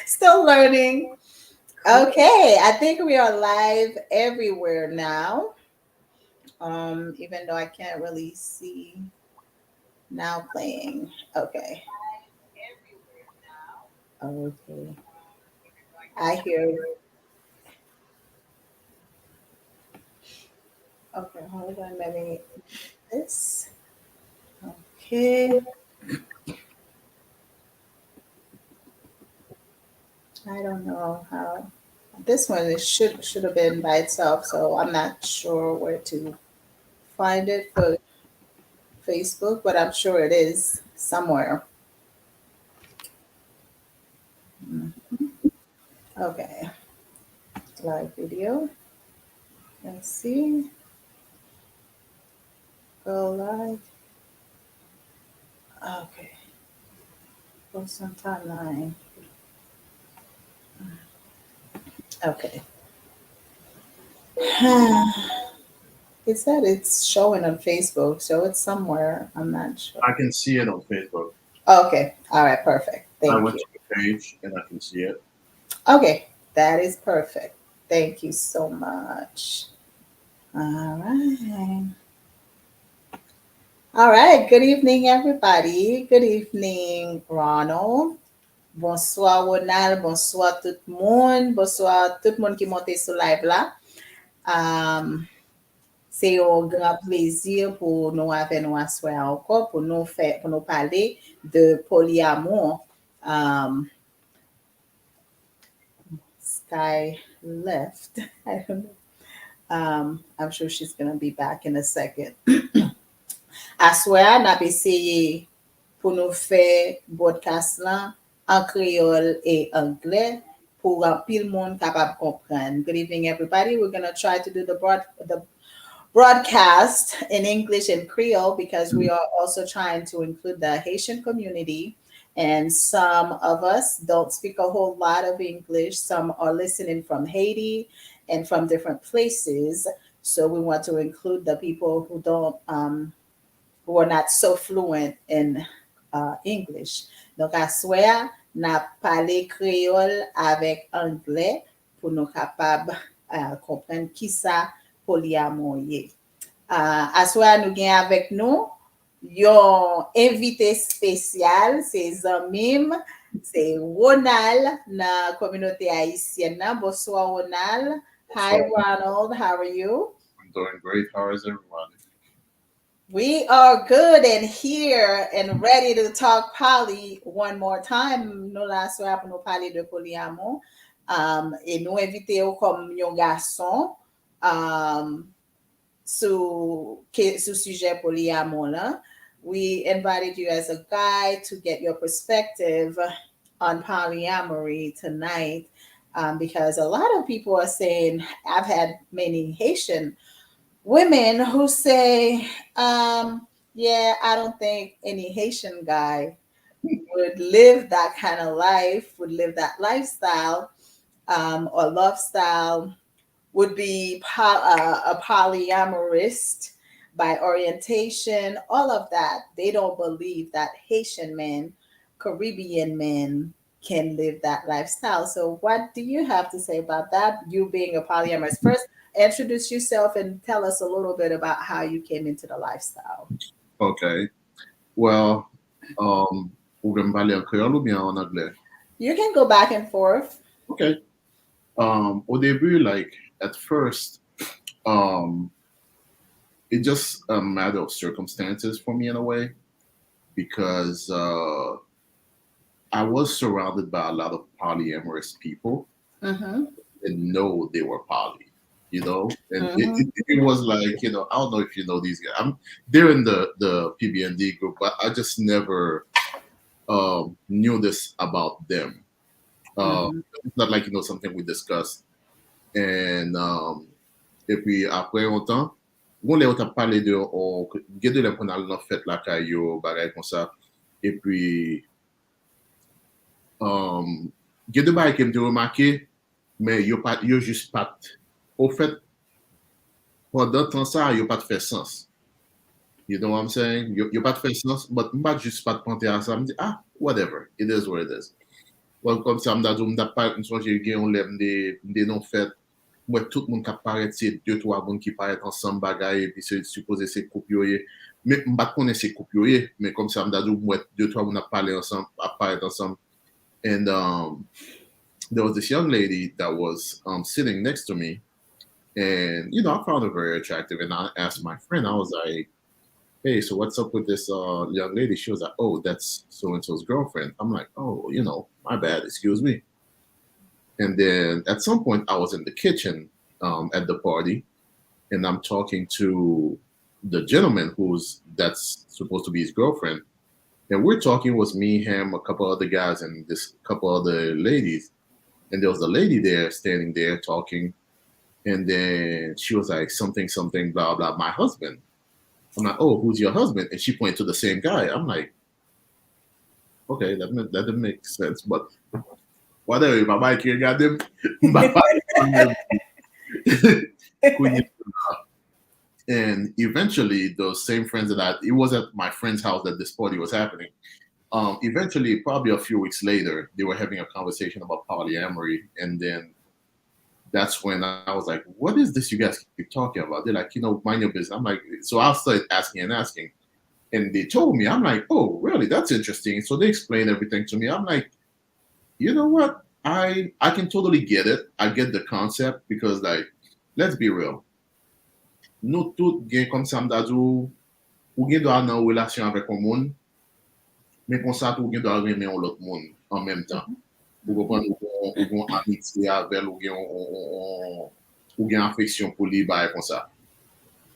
Still learning. Okay, I think we are live everywhere now. Even though I can't really see now playing. Okay. Okay. I hear. Okay, hold on. Let me this. Okay. I don't know how. This one is should have been by itself, so I'm not sure where to find it for Facebook, but I'm sure it is somewhere. Mm, okay, live video. Let's see. Go live. Okay, post on timeline. Okay. It said it's showing on Facebook, so it's somewhere. I'm not sure. I can see it on Facebook. Okay. All right. Perfect. I Thank went you. to the page and I can see it. Okay. That is perfect. Thank you so much. All right. All right. Good evening, everybody. Good evening, Ronald. Bonsoir, Ronald. Bonsoir, tout le monde. Bonsoir, tout le monde qui monte sur live là. Um, c'est un grand plaisir pour nous avec nous asseoir encore pour nous parler de polyamour. Um, Sky left. I don't know. I'm sure she's gonna be back in a second. Aswa, n'a pas essayé pour nous faire podcast là en créole et anglais pour un pile monde capable de comprendre. Good evening, everybody. We're gonna try to do the broadcast in English and Creole because we are also trying to include the Haitian community. And some of us don't speak a whole lot of English. Some are listening from Haiti and from different places. So we want to include the people who are not so fluent in English. Donc, à soir, n'a parlé créole avec anglais pour nous capables comprendre qui ça polyamour est. Aswa nous gen avec nous yon invité spécial, c'est Zamim, c'est Ronald na communauté haïtienne. Bonsoir Ronald. Hi So Ronald, how are you? I'm doing great. How is everybody? We are good and here and ready to talk poly one more time. Nous la soirée pour nous parler de polyamour. Et nous inviter comme yon garçon. Um, sous sujet polyamour là. We invited you as a guy to get your perspective on polyamory tonight because a lot of people are saying, I've had many Haitian women who say, yeah, I don't think any Haitian guy would live that kind of life, would live that lifestyle or love style, would be a polyamorist by orientation, all of that. They don't believe that Haitian men, Caribbean men can live that lifestyle. So, what do you have to say about that? You being a polyamorist, first, introduce yourself and tell us a little bit about how you came into the lifestyle. Okay. Well, vous voulez me parler en créole ou bien en anglais? You can go back and forth. Okay. Au début, like at first, um, it just a matter of circumstances for me in a way because I was surrounded by a lot of polyamorous people Mm-hmm. and know they were poly. And Mm-hmm. it was like, I don't know if you know these guys. They're in the PBND group, but I just never knew this about them. Mm-hmm. It's not like something we discussed. And et puis après longtemps, on les a parlé de on gade les qu'on a dans fête la caillou bagay comme ça. Et puis gade bagay qui me remarqué, mais yo juste pas. Au fait, pendant temps ça, yo pas de fait sens. You know what I'm saying? Yo pas de fait sens, but pas juste pas de penser à ça. Me dit, ah, whatever. It is what it is. Well, comme ça, m'da dou m'da pas une songe gen yon lèm de non fait. Moi, tout le monde qui paraît, c'est deux, trois monde qui paraît ensemble, bagaille, et puis c'est supposé c'est couple yo ye. Mais m'ba connaît c'est couple yo ye, mais comme ça, m'da dou, moi, deux, trois monde a parlé ensemble, a parlé ensemble. And there was this young lady that was sitting next to me. And, you know, I found her very attractive. And I asked my friend, I was like, hey, so what's up with this young lady? She was like, oh, that's so and so's girlfriend. I'm like, oh, you know, my bad, excuse me. And then at some point, I was in the kitchen at the party, and I'm talking to the gentleman that's supposed to be his girlfriend. And we're talking was me, him, a couple other guys, and this couple other ladies. And there was a lady there standing there talking. And then she was like, something, something, blah, blah, my husband. I'm like, oh, who's your husband? And she pointed to the same guy. I'm like, okay, that didn't make sense. But whatever, my mic here got them. And eventually, those same friends it was at my friend's house that this party was happening. Eventually, probably a few weeks later, they were having a conversation about polyamory. And then that's when I was like, what is this you guys keep talking about? They're like, you know, mind your business. I'm like, so I started asking and asking. And they told me, I'm like, oh, really? That's interesting. So they explained everything to me. I'm like, you know what? I can totally get it. I get the concept because, like, let's be real. Nous tous, comme ça, m'dadou, ou gen do an relation avec un monde, mais comme ça, ou gen do aimer l'autre monde en même temps. Ou kompren ou gon amitié avec ou gen affection pour lui, bah, comme ça.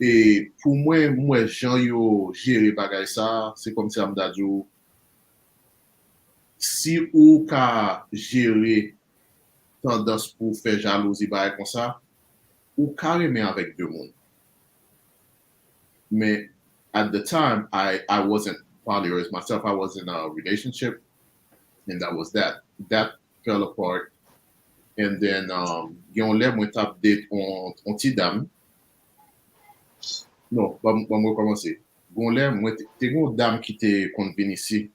Et pour moi, Jean yo gérer bagay ça, c'est comme ça m'dadou. Si ou ka gérer tendance pour faire jalousie, bah, comme ça, ou carrément avec deux mondes. Mais at the time, I wasn't polyamorous myself. I was in a relationship, and that was that. That fell apart. And then, yon lè mwen tap date on ti dame. Non, ba mwen komanse. Gon lè mwen te gon dame ki te kon vin ici.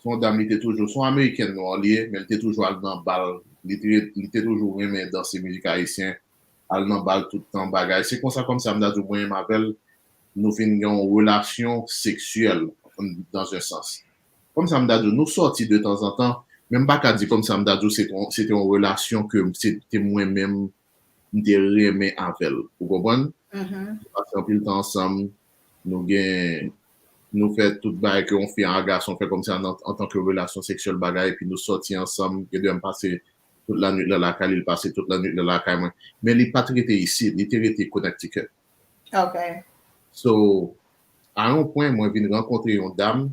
Son dame li te toujou, son Ameriken nou liye, men li te toujou al nan bal. Li te toujou reme dans se müzik haïtien. Al nan bal tout temps bagay. C'est comme ça m'dadou mwen m'appelle nous fin yon relation sexuelle dans un sens. Comme ça m'dadou nous sorti de temps en temps, même pas qu'à dire comme ça m'dadou c'était une relation que c'était moi-même m'te remè avec. Vous comprenez? Parce qu'on pile temps ensemble, nous fait tout bagay que on fait un garçon fait comme ça en tant que relation sexuelle bagay, puis nous sorti ensemble, que de passer toute la nuit dans la caille, il passait toute la nuit dans la caille. Mais il pas traité ici, il était connecticut. OK. So, à un point, moi, je viens rencontrer une dame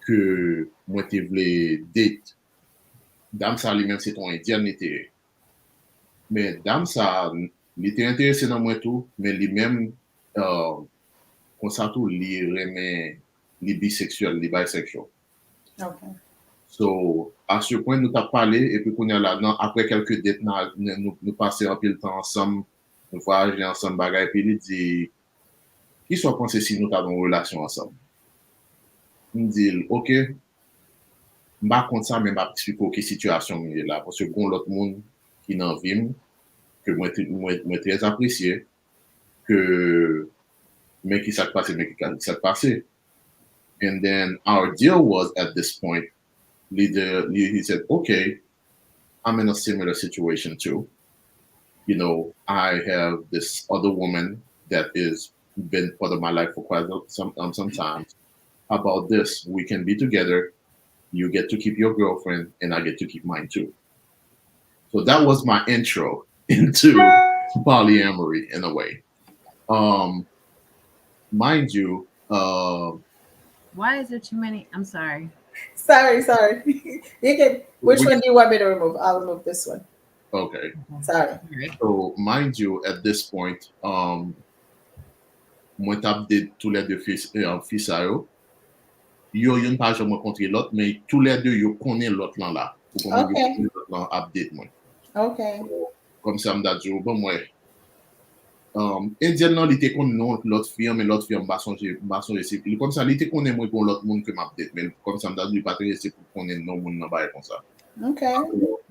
que moi, je voulais date. Dame, ça, lui-même, c'est ton indien, mais dame, ça, il était intéressé dans moi tout, mais lui-même, comme ça, tout, il remet les bisexuels, les bisexuels. OK. So, à ce point, nous t'avons parlé, et puis qu'on est là-dedans, après quelques dates, nous passons un peu le temps ensemble, nous voyageons ensemble, bagaille, puis il dit, qui soit pensé si nous avons une relation ensemble? Il dit, OK, je ne vais pas ça, mais je vais expliquer quelle situation il est là, parce que bon, l'autre monde qui n'en vit, que moi, très apprécié, que, mais qui s'est passé, mais qui s'est passé. And then our deal was at this point, he said, okay, I'm in a similar situation too. You know, I have this other woman that is been part of my life for quite some time. How about this? We can be together. You get to keep your girlfriend, and I get to keep mine too. So that was my intro into polyamory in a way. Mind you, why is there too many? I'm sorry. Sorry. You can. Which one do you want me to remove? I'll remove this one. Okay. Sorry. So mind you, at this point, moi t'update tous les deux fils à eux. Yo yon pas jamais rencontré l'autre, mais tous les deux yo connaissent l'autre là. Pour qu'on l'autre update moi. Okay. Comme ça m'da dit bon moi Indien nan li te kon non lot firme, lot firme ba sonje se. Li kon sa li te konen mwen kon lot moun ke map det, men kon sa mda li patre se pou konen non moun nan baye kon sa. Okay.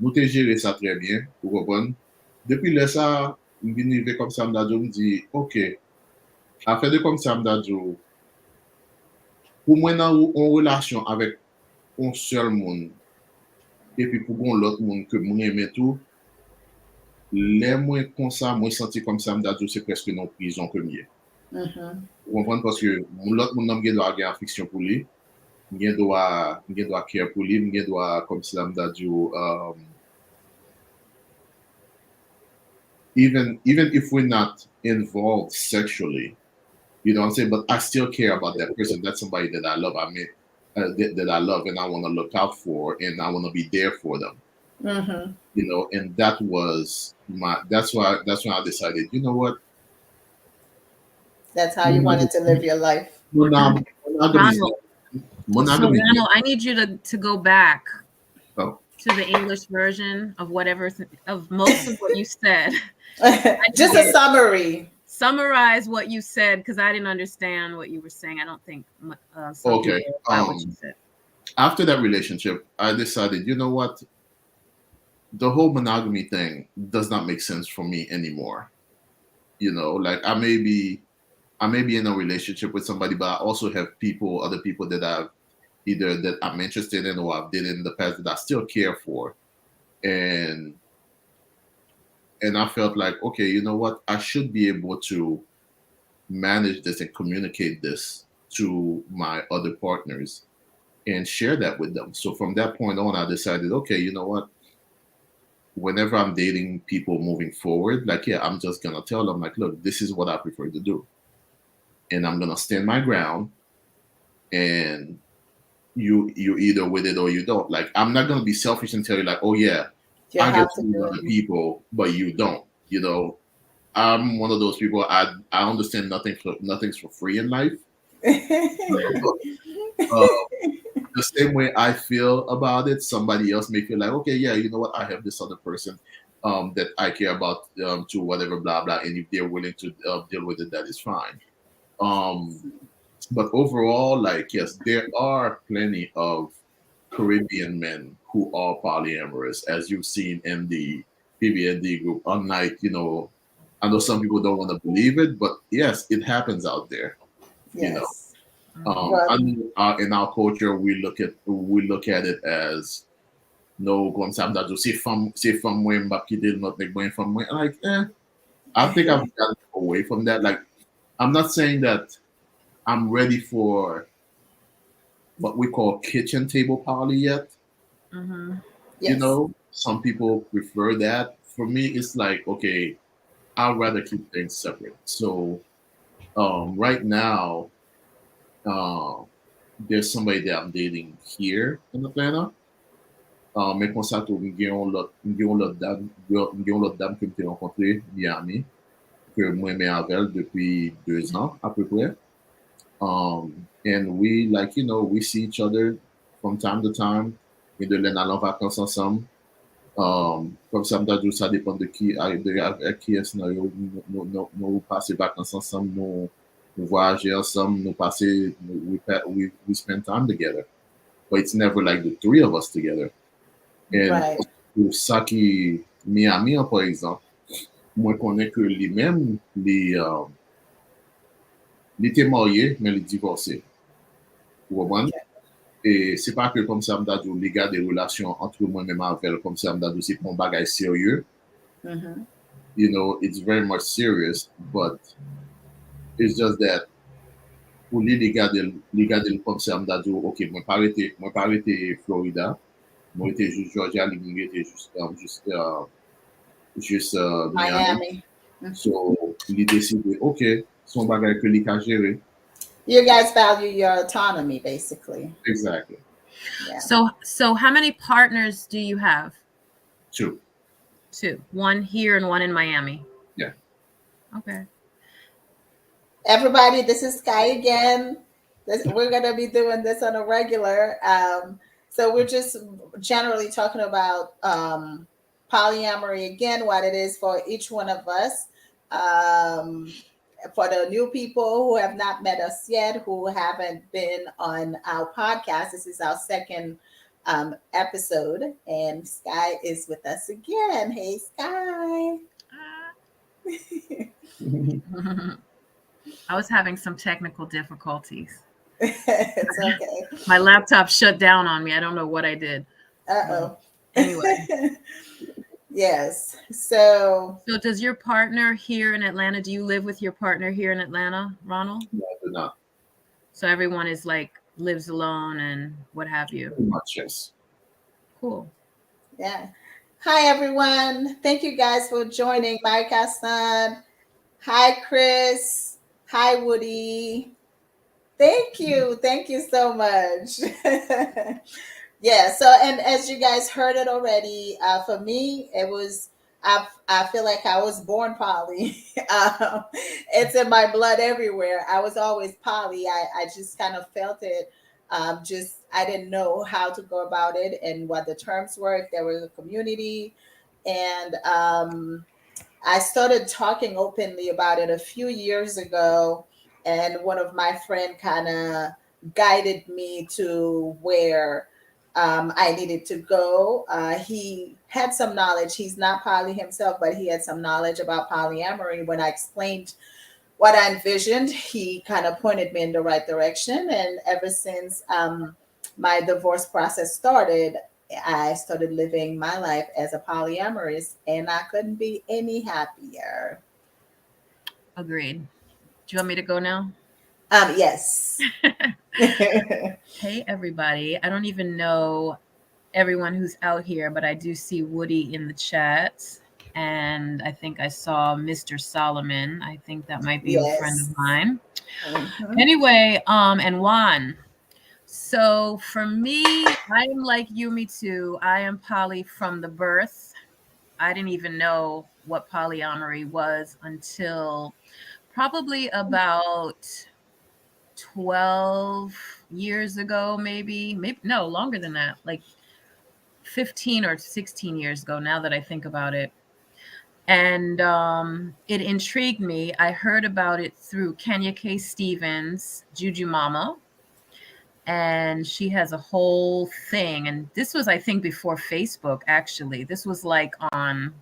Nou te jere sa tre bien, pou kompon. Depi le sa, mwen ve kom sa mda jo mdi, ok, afe de kom sa mda jo, pou mwen nan ou en relasyon avek on seul moun, epi pou kon lot moun ke mwen eme tou, le mwen kon sa, mwen senti kom sa mda jo se preske non prison ke miye. Pou kompon, paske lot moun nan mgen do a gen afiksyon pou li, mgen do a care pou li, mgen do a kom sa mda jo, even if we're not involved sexually, you know what I'm saying? But I still care about that person. That's somebody that I love. I mean, that I love and I want to look out for and I want to be there for them. You know, and that was that's when I decided, you know what? That's how you wanted to live your life. Ronald, I need you to go back to the English version of of most of what you said. Just a summary. Summarize what you said because I didn't understand what you were saying. I don't think okay. What you said. After that relationship, I decided, you know what? The whole monogamy thing does not make sense for me anymore. You know, like I may be in a relationship with somebody, but I also have other people that I've either that I'm interested in or I've did in the past that I still care for. And I felt like, okay, you know what? I should be able to manage this and communicate this to my other partners and share that with them. So from that point on, I decided, okay, you know what? Whenever I'm dating people moving forward, like, yeah, I'm just going to tell them, like, look, this is what I prefer to do. And I'm going to stand my ground and you either with it or you don't. Like, I'm not going to be selfish and tell you, like, oh, yeah, I get to know other people, but you don't. You know, I'm one of those people. I understand nothing's for free in life. The same way I feel about it, somebody else may feel like, okay, yeah, you know what? I have this other person that I care about to whatever, blah blah. And if they're willing to deal with it, that is fine. But overall, like, yes, there are plenty of Caribbean men who are polyamorous, as you've seen in the PBND group. Unlike, you know, I know some people don't want to believe it, but yes, it happens out there. Yes. You know, in our culture, we look at it as no, comme ça, c'est from moi, not from moi. Like, I think I've gotten away from that. Like, I'm not saying that I'm ready for what we call kitchen table poly yet. Yes. You know, some people prefer that. For me, it's like, okay, I'd rather keep things separate. So right now, there's somebody that I'm dating here in Atlanta. Mais comme ça, tout, j'ai l'autre dame que j'ai rencontrée Miami, que moi j'aimais avec elle depuis 2 ans à peu près. And we, like, you know, we see each other from time to time. Et de l'en aller en vacances ensemble. Comme ça, ça dépend de qui, avec qui est-ce nous passer vacances ensemble, nous voyager ensemble, we spend time together. But it's never like the three of us together. And pour ça qui Miami, par exemple, moi connais que lui-même, il était marié, mais il est divorcé. Vous comprenez? Et c'est pas que comme ça, les gars, des relations entre moi-même avec elle, comme ça, c'est mon bagage sérieux. You know, it's very much serious, but it's just that pour les gars, comme ça, ok, moi pas arrêté Florida, moi j'étais juste Georgia, moi j'étais juste Miami. So, il décidé, ok, son bagage que il a géré. You guys value your autonomy, basically. Exactly. Yeah. So how many partners do you have? 2. 2. One here and one in Miami. Yeah. Okay. Everybody, this is Skai again. We're going to be doing this on a regular. So we're just generally talking about polyamory again, what it is for each one of us. Um, for the new people who have not met us yet, who haven't been on our podcast, this is our second episode, and Sky is with us again. Hey, Sky. I was having some technical difficulties. It's okay. My laptop shut down on me. I don't know what I did. Uh-oh. Anyway. Yes. So does your partner here in Atlanta, do you live with your partner here in Atlanta, Ronald? No, I do not. So everyone is like lives alone and what have you? Pretty much, yes. Cool. Yeah. Hi, everyone. Thank you guys for joining my Hassan. Hi, Chris. Hi, Woody. Thank you. Thank you so much. Yeah. So, and as you guys heard it already, for me, it was, I feel like I was born poly. It's in my blood everywhere. I was always poly. I just kind of felt it. Just, I didn't know how to go about it and what the terms were, if there was a community. And I started talking openly about it a few years ago. And one of my friend kind of guided me to where I needed to go. He had some knowledge. He's not poly himself, but he had some knowledge about polyamory. When I explained what I envisioned, he kind of pointed me in the right direction. And ever since my divorce process started, I started living my life as a polyamorous, and I couldn't be any happier. Agreed. Do you want me to go now? Yes. Hey, everybody. I don't even know everyone who's out here, but I do see Woody in the chat. And I think I saw Mr. Solomon. I think that might be a friend Yes. of mine. Mhm. Anyway, and Juan. So for me, I'm like you, Mitou. I am poly from the birth. I didn't even know what polyamory was until probably about 12 years ago, maybe no, longer than that, like 15 or 16 years ago, now that I think about it. And it intrigued me. I heard about it through Kenya K. Stevens, Juju Mama, and she has a whole thing. And this was, I think, before Facebook, actually. This was like on,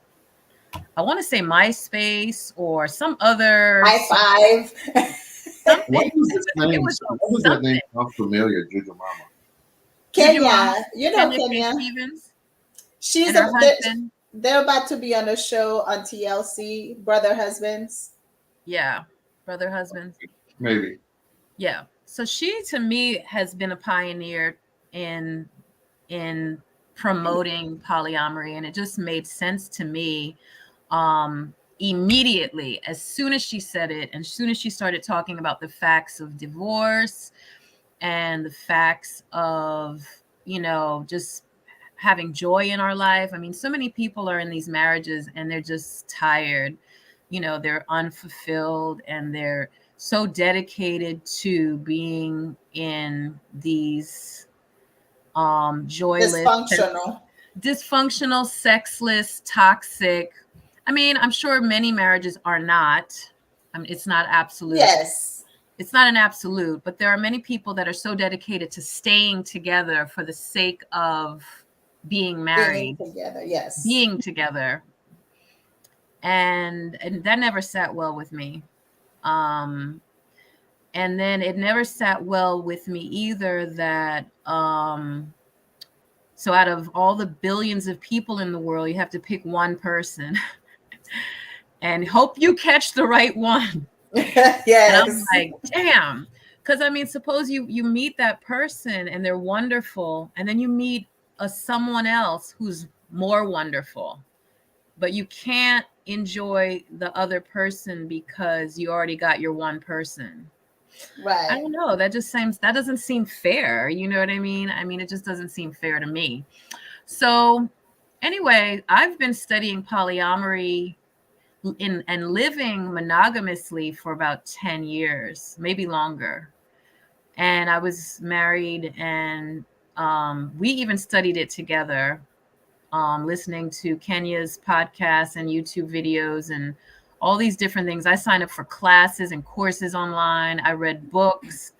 I want to say MySpace or some other High five. something. Why does this It name? was Why does that name sound familiar, Juju Mama? Juju Mama, Kenya, you know Kenya K. Kenya. Stevens, She's and her husband. they're about to be on a show on TLC, Brother Husbands. Yeah, brother husband. Maybe. Yeah. So she, to me, has been a pioneer in promoting polyamory, and it just made sense to me immediately as soon as she said it, and as soon as she started talking about the facts of divorce and the facts of, just having joy in our life. I mean, so many people are in these marriages and they're just tired, they're unfulfilled, and they're so dedicated to being in these joyless, Dysfunctional. dysfunctional, sexless, toxic. I mean, I'm sure many marriages are not. I mean, it's not absolute. Yes. It's not an absolute, but there are many people that are so dedicated to staying together for the sake of being married, Being together, yes. being together. And that never sat well with me. And then it never sat well with me either that so out of all the billions of people in the world, you have to pick one person and hope you catch the right one. Yes. And I'm like, damn. Because I mean, suppose you meet that person and they're wonderful, and then you meet someone else who's more wonderful, but you can't enjoy the other person because you already got your one person. Right. I don't know. That doesn't seem fair. You know what I mean? I mean, it just doesn't seem fair to me. So anyway, I've been studying polyamory and living monogamously for about 10 years, maybe longer. And I was married, and we even studied it together, listening to Kenya's podcasts and YouTube videos and all these different things. I signed up for classes and courses online. I read books.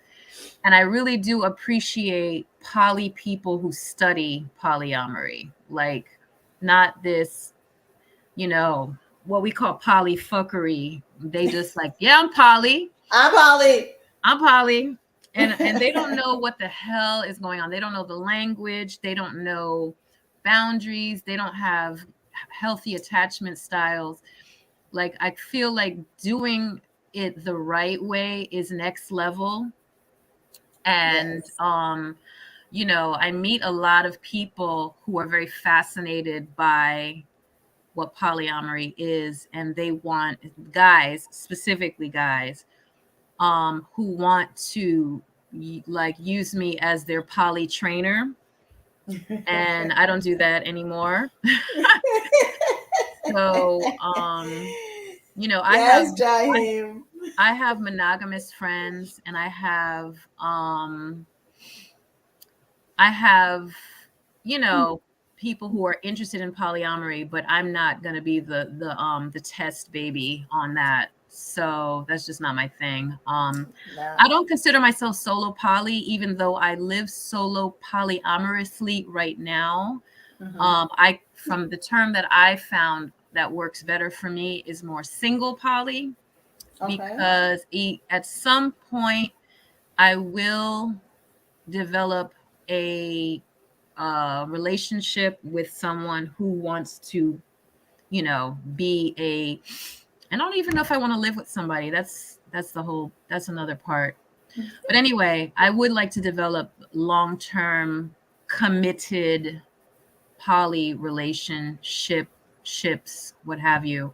And I really do appreciate poly people who study polyamory. Like, not this, what we call polyfuckery. They just like, yeah, I'm poly. I'm Polly. I'm poly. And they don't know what the hell is going on. They don't know the language. They don't know boundaries. They don't have healthy attachment styles. Like, I feel like doing it the right way is next level. And Yes. I meet a lot of people who are very fascinated by what polyamory is, and they want guys, specifically guys, who want to like use me as their poly trainer, and I don't do that anymore. So, I have Yes, Jahim. I have monogamous friends, and I have, people who are interested in polyamory, but I'm not going to be the test baby on that. So that's just not my thing. I No. don't consider myself solo poly, even though I live solo polyamorously right now. Hmm. From the term that I found that works better for me is more single poly, Okay. because at some point I will develop a relationship with someone who wants to, be a. I don't even know if I want to live with somebody. That's another part. But anyway, I would like to develop long-term, committed poly ships, what have you.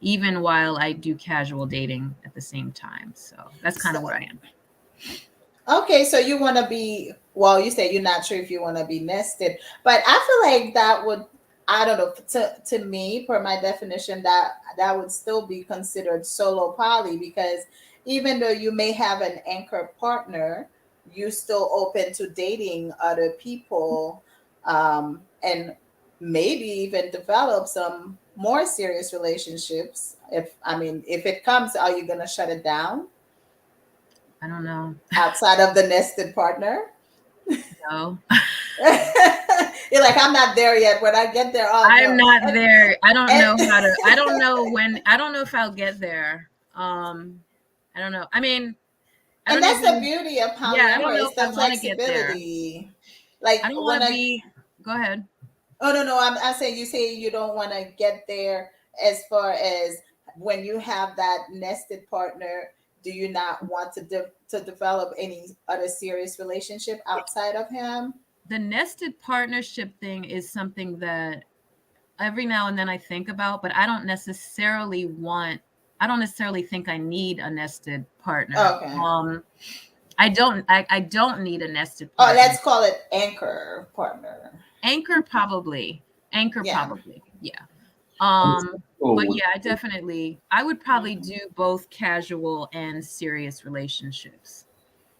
Even while I do casual dating at the same time. So that's kind So, of where I am. okay, so you want to be, well, you say you're not sure if you want to be nested, but I feel like that would, I don't know, to me, per my definition, that would still be considered solo poly, because even though you may have an anchor partner, you still open to dating other people, and maybe even develop some more serious relationships. If, I mean, if it comes, are you going to shut it down I don't know. outside of the nested partner? No. You're like, I'm not there yet. When I get there, oh I'm no. not there. I don't And know how to. I don't know when. I don't know if I'll get there. I don't know. I mean, I and don't that's the even. beauty of Yeah, I don't polyamory, know is if I the want to get there. flexibility. I Like don't when want to I, be. Go ahead. oh no, I'm saying, you say you don't want to get there as far as when you have that nested partner, do you not want to develop any other serious relationship outside of him? The nested partnership thing is something that every now and then I think about, but I don't necessarily think I need a nested partner. Okay. I don't need a nested Oh, partner. let's call it anchor partner. Anchor probably. Anchor Yeah. probably. Yeah. So But would, yeah, I would probably do both casual and serious relationships,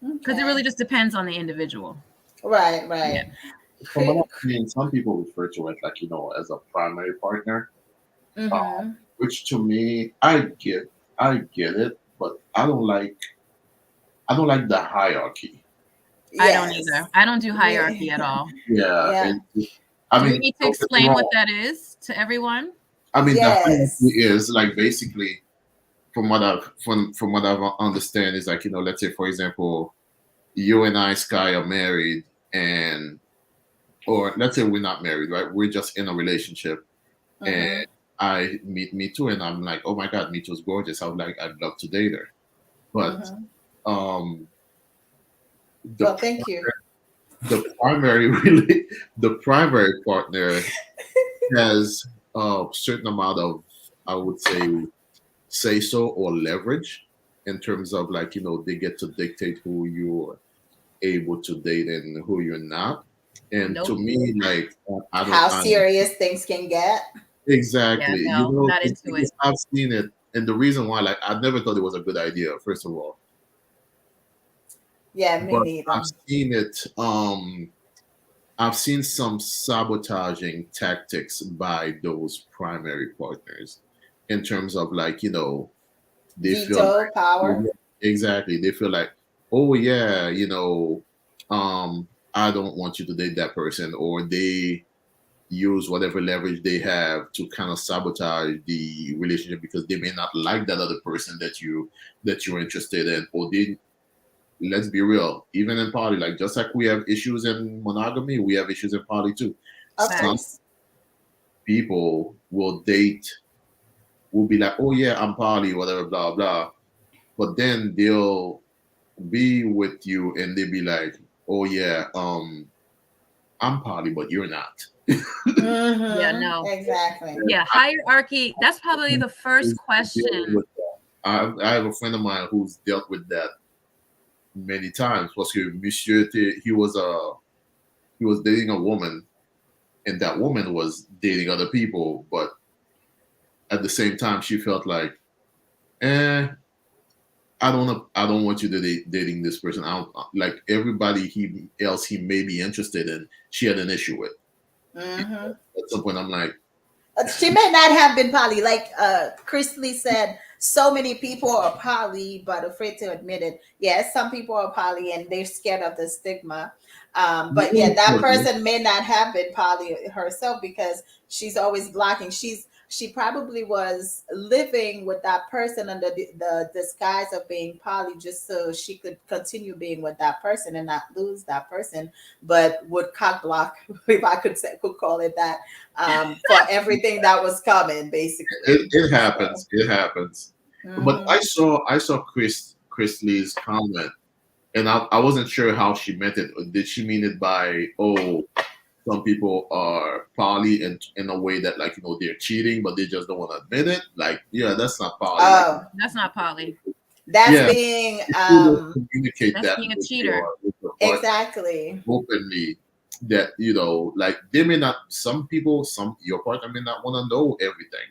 because it Okay. really just depends on the individual. Right, Yeah. right. from what I've seen, some people refer to it like as a primary partner, Mm-hmm. which to me, I get it, but I don't like the hierarchy. I don't Yes. either. I don't do Yeah. hierarchy at all. Yeah, Yeah. I Do we mean, need to don't get me explain what wrong. that is to everyone? I mean, the hierarchy Yes. is like basically from what I've understand is like let's say for example, you and I, Sky, are married, and or let's say we're not married, right? We're just in a relationship, and Mm-hmm. I meet Mitou, and I'm like, oh my god, Mitou's gorgeous. I'd love to date her, but Mm-hmm. um, the Well, thank you. the primary really the primary partner has a certain amount of, I would say so, or leverage in terms of like they get to dictate who you're able to date and who you're not. And to Nope. me, like I don't How I serious things can get. Yeah, exactly, no, not into because it. I've seen it, and the reason why, like, I never thought it was a good idea, first of all, Yeah, me but I've neither. seen it. I've seen some sabotaging tactics by those primary partners, in terms of like, they feel Veto like, power. exactly, they feel like, oh yeah, I don't want you to date that person, or they use whatever leverage they have to kind of sabotage the relationship because they may not like that other person that you're interested in, or they, let's be real, even in poly, like just like we have issues in monogamy, we have issues in poly too. Of Some Facts. course. people will be like, oh yeah, I'm poly, whatever, blah blah, but then they'll be with you and they'll be like, oh yeah, I'm poly, but you're not. Yeah, Mm-hmm. no. Exactly. Yeah, hierarchy. That's probably the first Dealing question. with that. I have a friend of mine who's dealt with that many times. Was he Monsieur? He was dating a woman, and that woman was dating other people, but at the same time, she felt like, eh, I don't want you to dating this person. I don't like everybody else he may be interested in. She had an issue with. Mm-hmm. At some point, I'm like, She may not have been poly, like Chris Lee said. So many people are poly, but afraid to admit it. Yes, some people are poly, and they're scared of the stigma. But yeah, that person may not have been poly herself because she's always blocking. She probably was living with that person under the disguise of being poly, just so she could continue being with that person and not lose that person, but would cock block, if I could call it that, for everything that was coming, basically. it So, happens. It happens. But hmm I saw Chris Lee's comment, and I wasn't sure how she meant it. Did she mean it by, oh, some people are poly in a way that, like, they're cheating, but they just don't want to admit it? Like, yeah, that's not poly. Like, oh, That's not poly. that's yeah, being if you don't communicate That's that being a cheater. with your partner exactly openly, that like they may not. Some people, your partner may not want to know everything.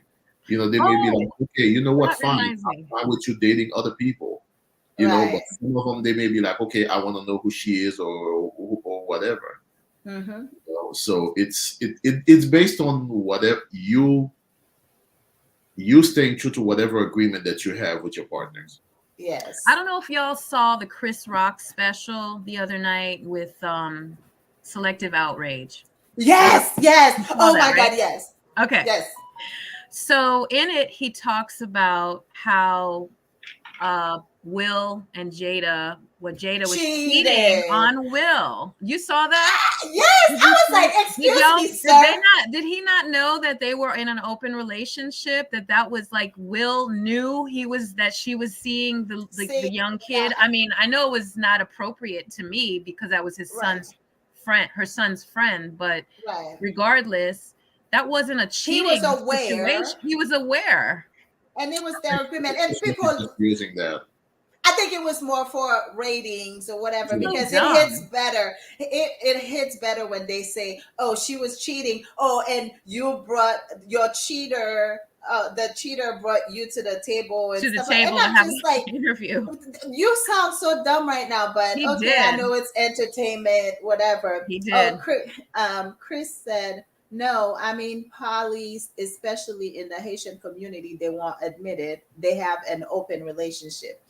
They may be like, Oh, okay, you know what, that fine, reminds I'm me. fine with you dating other people. But right. some of them, they may be like, okay, I want to know who she is, or whatever. hmm So it's based on whatever you staying true to whatever agreement that you have with your partners. I Yes. don't know if y'all saw the Chris Rock special the other night with Selective Outrage. Yes. Yes. You saw Oh that, my right? God. Yes. Okay. Yes. So in it, he talks about how Will and Jada was cheating Cheated. on Will. You saw that? Yes. Did I you was see? like, Did excuse y'all? me, Did they sir. not? Did he not know that they were in an open relationship? That was like Will knew that she was seeing the See, young kid. I mean, I know it was not appropriate to me because that was his right. son's friend, her son's friend. But Right. regardless, that wasn't a He was cheating situation. aware, He was aware. and it was their agreement. And It's simply people, just using that. I think it was more for ratings or whatever, Yeah. So because it hits dumb. better. It hits better when they say, "Oh, she was cheating." Oh, and you brought your cheater. The cheater brought you to the table and To the stuff like. And table to I'm have just an like, interview. you sound so dumb right now, but He okay, I did. know it's entertainment, whatever. He Oh, did. Chris said, no, I mean, polys, especially in the Haitian community, they won't admit it. They have an open relationship.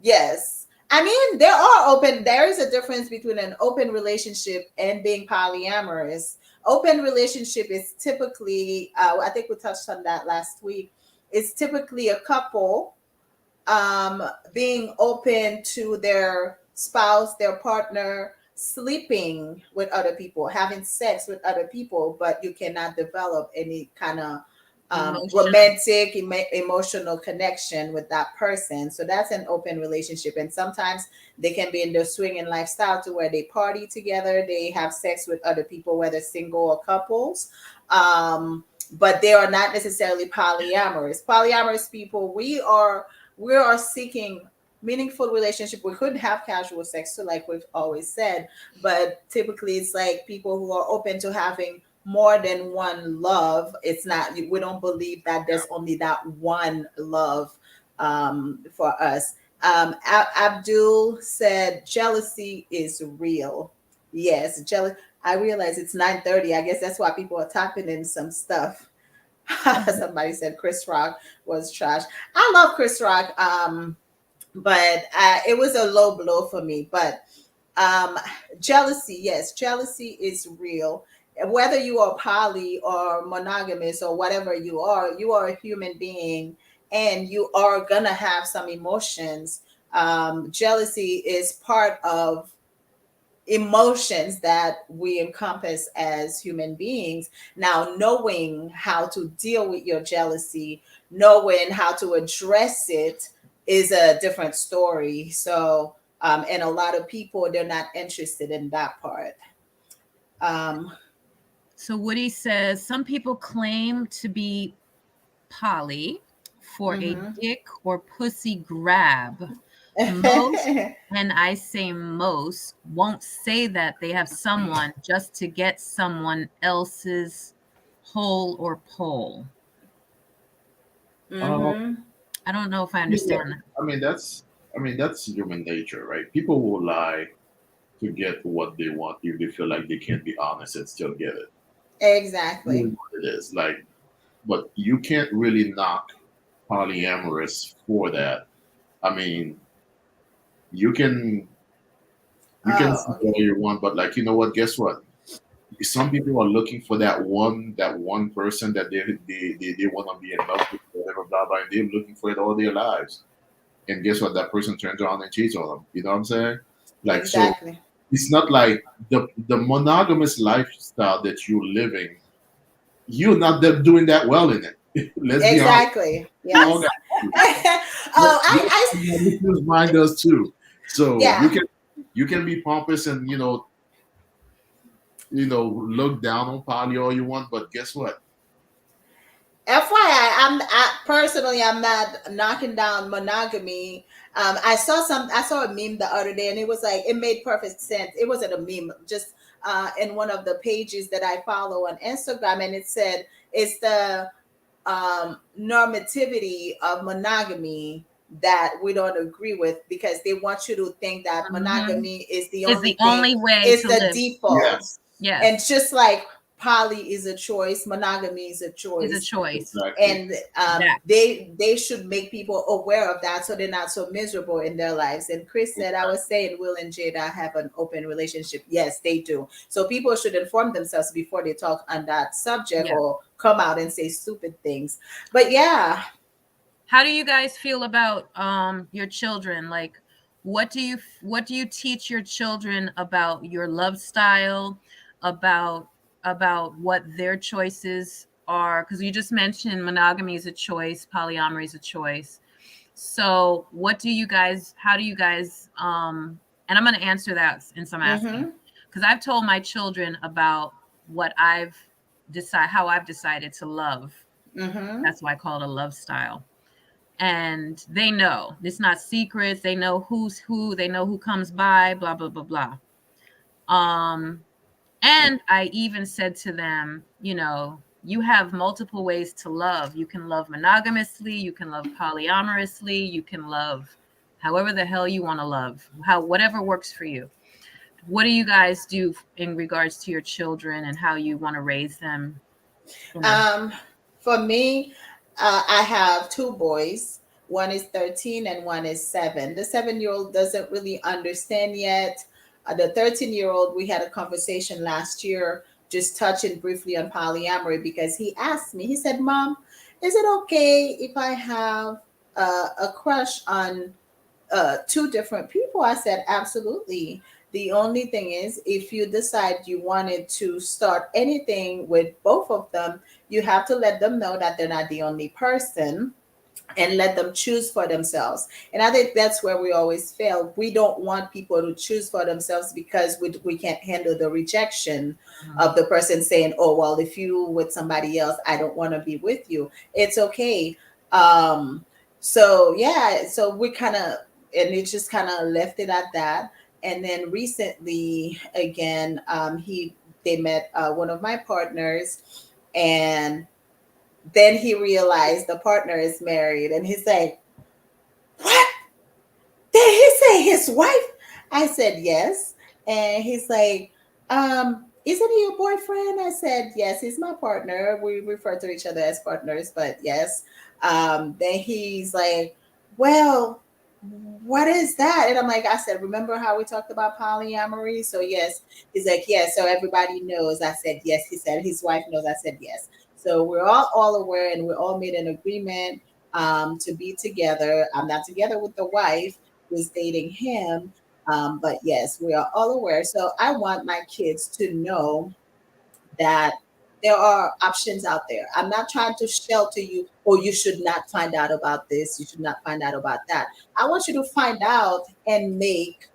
Yes. I mean, there is a difference between an open relationship and being polyamorous. Open relationship is typically, I think we touched on that last week, it's typically a couple being open to their spouse, their partner, sleeping with other people, having sex with other people, but you cannot develop any kind of Emotional. romantic, emotional connection with that person. So that's an open relationship. And sometimes they can be in the swinging lifestyle to where they party together, they have sex with other people, whether single or couples. But they are not necessarily polyamorous. Polyamorous people, we are seeking meaningful relationship. We could have casual sex too, like we've always said, but typically it's like people who are open to having more than one love. It's not, we don't believe that there's only that one love for us. Abdul said jealousy is real. Yes, jealous. I realize it's 9:30. I guess that's why people are typing in some stuff. Somebody said Chris Rock was trash. I love Chris Rock, but it was a low blow for me. But um, jealousy, yes, jealousy is real. Whether you are poly or monogamous or whatever you are a human being, and you are gonna have some emotions. Jealousy is part of emotions that we encompass as human beings. Now, knowing how to deal with your jealousy, knowing how to address it is a different story. So, and a lot of people, they're not interested in that part. Um, So Woody says some people claim to be poly for a mhm. dick or pussy grab. Most, and I say most, won't say that they have someone just to get someone else's hole or pole. Uh, Mhm. I don't know if I yeah, understand that. I mean that's human nature, right? People will lie to get what they want if they feel like they can't be honest and still get it. Really Exactly. what it is like, but you can't really knock polyamorous for that. I mean, you can say Oh, whatever okay. you want, but like you know what? Guess what? Some people are looking for that one person that they want to be in love with, whatever, blah blah, and they're looking for it all their lives. And guess what? That person turns around and cheats on them. You know what I'm saying? Like so, Exactly. it's not like the monogamous lifestyle that you're living. You're not doing that well in it. Let's be honest. Exactly. We all got Yes. issues. Oh, Mine does too. So yeah. you can be pompous and look down on poly all you want, but guess what? FYI, personally, I'm not knocking down monogamy. I saw a meme the other day, and it was like it made perfect sense. It wasn't a meme, just in one of the pages that I follow on Instagram, and it said it's the normativity of monogamy that we don't agree with, because they want you to think that Mhm. monogamy is the Is the only thing, only way is to the live. default. Yes, And Yes, just like poly is a choice, monogamy is a is a choice. choice. exactly. And That. they should make people aware of that, so they're not so miserable in their lives. And Chris said, I was saying Will and Jada have an open relationship. Yes, they do. So people should inform themselves before they talk on that subject Yeah. or come out and say stupid things. But yeah. How do you guys feel about your children? Like what do you teach your children about your love style, about what their choices are? Because you just mentioned monogamy is a choice, polyamory is a choice. So what do you guys how do you guys and I'm going to answer that since I'm asking, Mm-hmm. because I've told my children about what I've decide how I've decided to love. Mm-hmm. That's why I call it a love style, and they know it's not secrets. They know who's who. They know who comes by. Blah blah blah blah. Um, and I even said to them, you have multiple ways to love. You can love monogamously. You can love polyamorously. You can love however the hell you want to love. Whatever works for you. What do you guys do in regards to your children and how you want to raise them? In a Um, for me, I have two boys. One is 13 and one is 7. The 7-year-old doesn't really understand yet. The 13-year-old, we had a conversation last year, just touching briefly on polyamory, because he asked me, he said, Mom, is it okay if I have a crush on two different people? I said, absolutely. The only thing is, if you decide you wanted to start anything with both of them, you have to let them know that they're not the only person, and let them choose for themselves. And I think that's where we always fail. We don't want people to choose for themselves because we can't handle the rejection of the person saying, oh, well, if you with somebody else, I don't want to be with you. It's okay. Um, so yeah, so we kind of, and it just kind of left it at that. And then recently, again, they met one of my partners, and then he realized the partner is married, and he's like, what? Did he say his wife? I said yes. And he's like, isn't he your boyfriend? I said, yes, he's my partner. We refer to each other as partners, but yes. Then he's like, well, what is that? And I'm like, I said, remember how we talked about polyamory? So yes. He's like, yes. So everybody knows. I said, yes. He said his wife knows. I said, yes. So we're all aware, and we all made an agreement to be together. I'm not together with the wife who's dating him, but yes, we are all aware. So I want my kids to know that there are options out there. I'm not trying to shelter you, or you should not find out about this, you should not find out about that. I want you to find out and make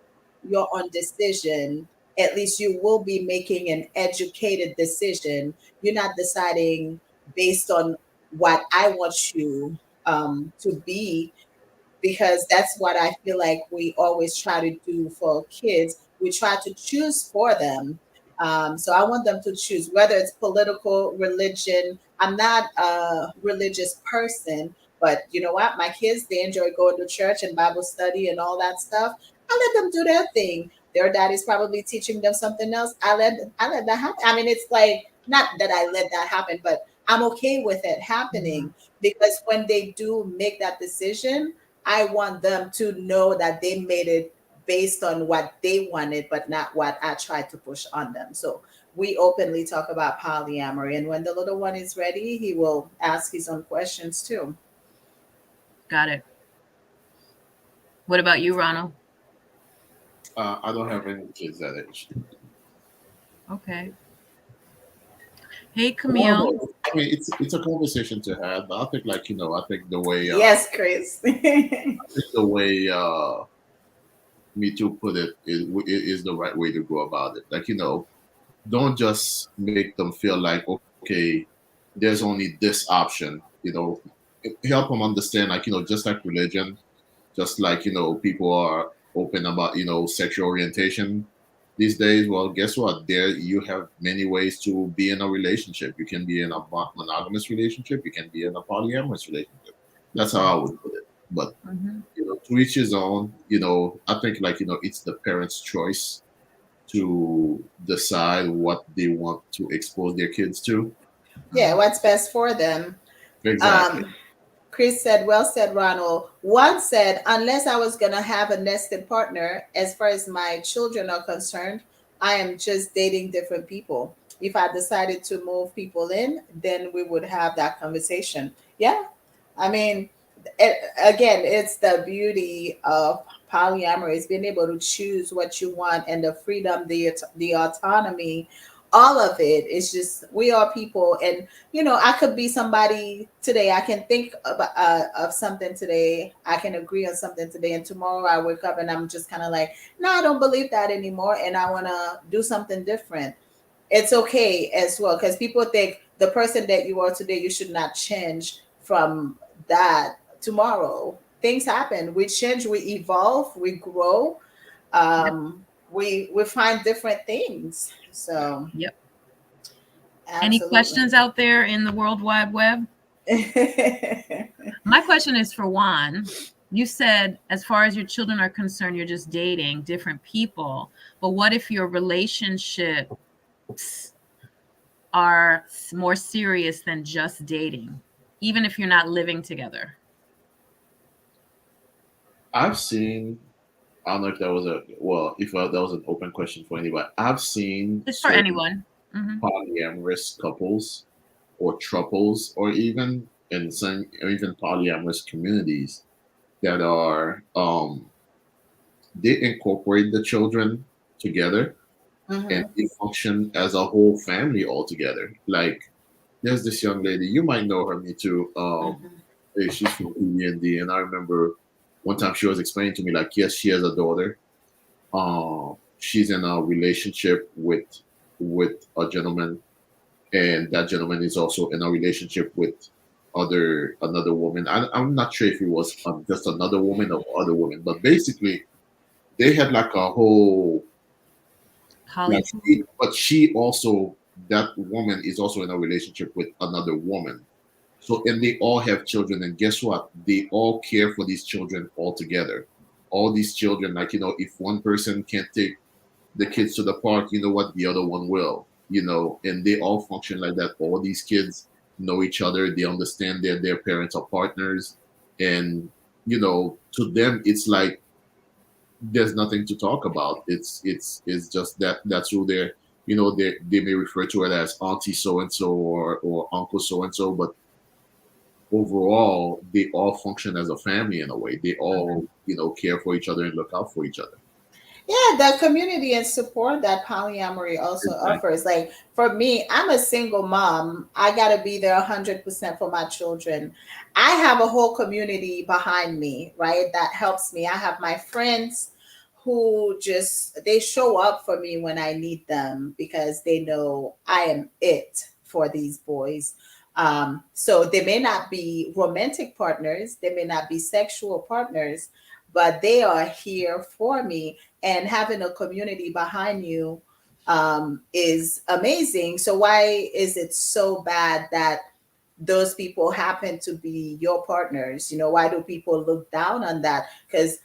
your own decision. At least you will be making an educated decision. You're not deciding based on what I want you to be, because that's what I feel like we always try to do for kids. We try to choose for them. So I want them to choose whether it's political, religion. I'm not a religious person, but you know what? My kids, they enjoy going to church and Bible study and all that stuff. I let them do their thing. Their daddy's probably teaching them something else. I let that happen. I mean, it's like not that I let that happen, but I'm okay with it Mhm. happening, because when they do make that decision, I want them to know that they made it based on what they wanted, but not what I tried to push on them. So we openly talk about polyamory. And when the little one is ready, he will ask his own questions too. Got it. What about you, Ronald? I don't have any kids that age. Okay. Hey, Well, Camille. no, I mean it's a conversation to have, but I think I think Yes, Chris. the way Mitou put it is the right way to go about it. Like don't just make them feel like okay, there's only this option. Help them understand just like religion, just like people are open about sexual orientation these days. Well, guess what? There you have many ways to be in a relationship. You can be in a monogamous relationship. You can be in a polyamorous relationship. That's how I would put it. But Hmm. to each his own. I think it's the parents' choice to decide what they want to expose their kids to. Yeah, Hmm. what's best for them. Exactly. Um, Chris said, well said, Ronald. One said, unless I was going to have a nested partner, as far as my children are concerned, I am just dating different people. If I decided to move people in, then we would have that conversation. Yeah. I mean, again, it's the beauty of polyamory, is being able to choose what you want, and the freedom, the autonomy, all of it is just, we are people. And I could be somebody today. I can think of something today. I can agree on something today, and tomorrow I wake up and I'm just kind of like, no, I don't believe that anymore, and I want to do something different. It's okay as well, because people think the person that you are today, you should not change from that tomorrow. Things happen. We change, we evolve, we grow. Yep. We find different things. So Yep. Any absolutely. questions out there in the World Wide Web? My question is for Juan. You said, as far as your children are concerned, you're just dating different people. But what if your relationships are more serious than just dating, even if you're not living together? I've seen. I don't know if that was that was an open question for anybody. I've seen It's for certain anyone. Hmm. polyamorous couples or triples, or even polyamorous communities that are they incorporate the children together, and Hmm. they function as a whole family altogether. Like there's this young lady, you might know her, me too. Hmm. She's from PND, and I remember one time she was explaining to me like, yes, she has a daughter. She's in a relationship with a gentleman, and that gentleman is also in a relationship with another woman. I'm not sure if it was just another woman or other woman, but basically they had like a whole like Poly. but she also, that woman is also in a relationship with another woman. So, and they all have children, and guess what? They all care for these children all together. All these children, like if one person can't take the kids to the park, you know what? The other one will. and they all function like that. All these kids know each other. They understand their parents are partners, and to them it's like there's nothing to talk about. It's just that's who they're. They may refer to it as auntie so and so or uncle so and so, but overall they all function as a family in a way. They all care for each other and look out for each other. Yeah, the community and support that polyamory also Exactly. offers. Like for me, I'm a single mom. I got to be there 100% for my children. I have a whole community behind me, right? That helps me. I have my friends who just they show up for me when I need them because they know I am it for these boys. So they may not be romantic partners, they may not be sexual partners, but they are here for me, and having a community behind you is amazing. So why is it so bad that those people happen to be your partners? Why do people look down on that? Because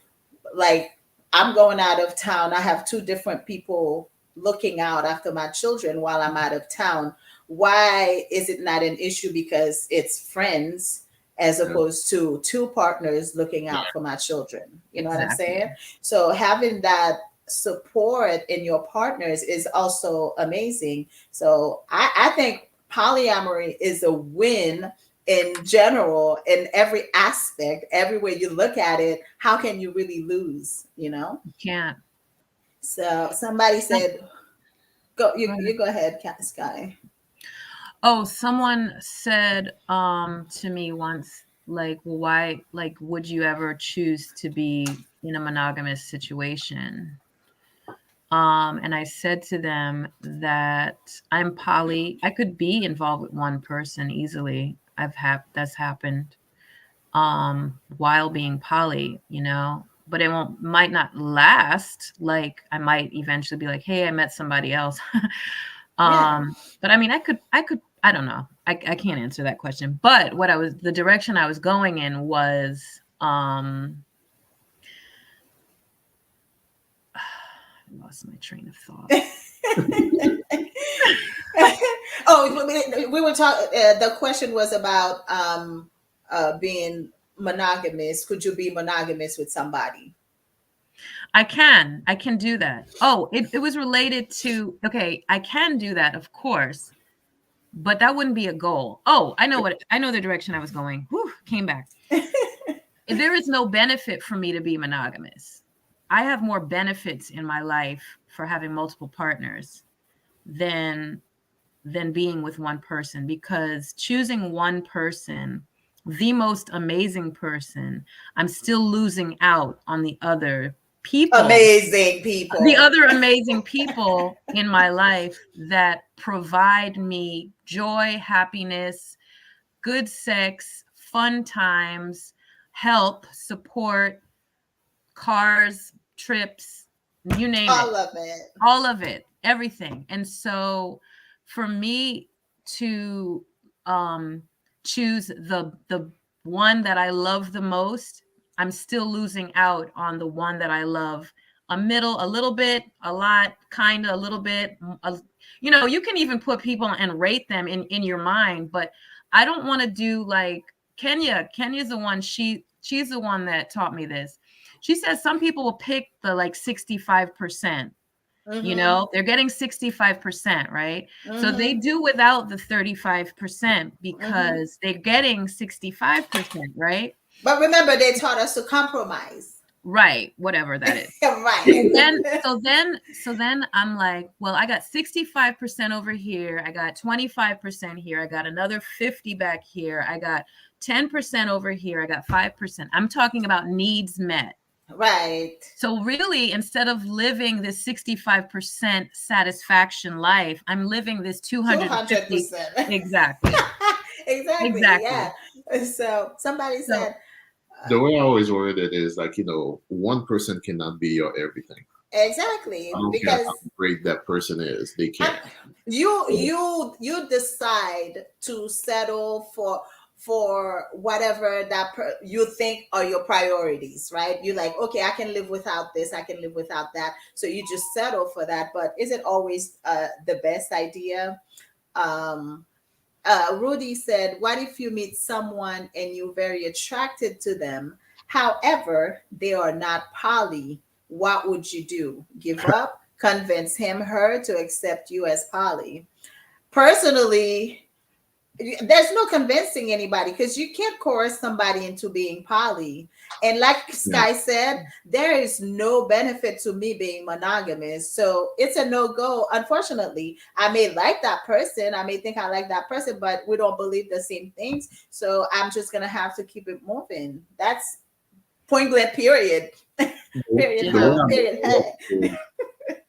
like I'm going out of town, I have two different people looking out after my children while I'm out of town. Why is it not an issue because it's friends as Yeah. opposed to two partners looking Yeah. out for my children? You know what I'm Exactly. saying? So having that support in your partners is also amazing. So I think polyamory is a win in general, in every aspect, everywhere you look at it. How can you really lose? You can't. So somebody Oh, said, go, go ahead. you go ahead, Sky. Oh, someone said to me once, like, well, why, like, would you ever choose to be in a monogamous situation? And I said to them that I'm poly. I could be involved with one person easily. That's happened while being poly, but it might not last. Like I might eventually be like, hey, I met somebody else. Yeah. But I mean, I don't know. I can't answer that question. But the direction I was going in was, I lost my train of thought. Oh, we were talking. The question was about being monogamous. Could you be monogamous with somebody? I can do that. Oh, it was related to, okay, I can do that, of course, but that wouldn't be a goal. Oh, I know the direction I was going. Whew, came back. There is no benefit for me to be monogamous. I have more benefits in my life for having multiple partners than being with one person, because choosing one person, the most amazing person, I'm still losing out on Amazing the people. other amazing people in my life that provide me joy, happiness, good sex, fun times, help, support, cars, trips, you name it. All of it. All of it, everything. And so for me to choose the one that I love the most, I'm still losing out on the one that I love a little bit, a lot, kind of, a little bit. You can even put people and rate them in your mind, but I don't want to do like Kenya's the one. She's the one that taught me this. She says some people will pick the like 65%. Mm-hmm. They're getting 65%, right? So they Mm-hmm. do without the 35% Mm-hmm. because they're getting 65%, right? But remember, they taught us to compromise. Right, whatever that is. So Right. then, so then, so then I'm like, well, I got 65% over here. I got 25% here. I got another 50 back here. I got 10% over here. I got 5%. I'm talking about needs met. Right. So really, instead of living this 65% satisfaction life, I'm living this 250. 200%. Exactly. Exactly. Yeah. Exactly. So somebody So said, The way I always word it is like, one person cannot be your everything. I exactly, don't care how because great that person is, they I'm, can't. you So, you you decide to settle for, for whatever you think are your priorities, right? You're like, okay, I can live without this, I can live without that. So you just settle for that. But is it always the best idea? Um, Rudy said, what if you meet someone and you're very attracted to them? However, they are not poly. What would you do? Give up? Convince him, her to accept you as poly? Personally, there's no convincing anybody because you can't coerce somebody into being poly. And like Yeah. Sky said, there is no benefit to me being monogamous. So it's a no-go. Unfortunately, I may like that person. I may think I like that person, but we don't believe the same things. So I'm just gonna have to keep it moving. That's point blank, period. Period. The way Huh? Period. Hey.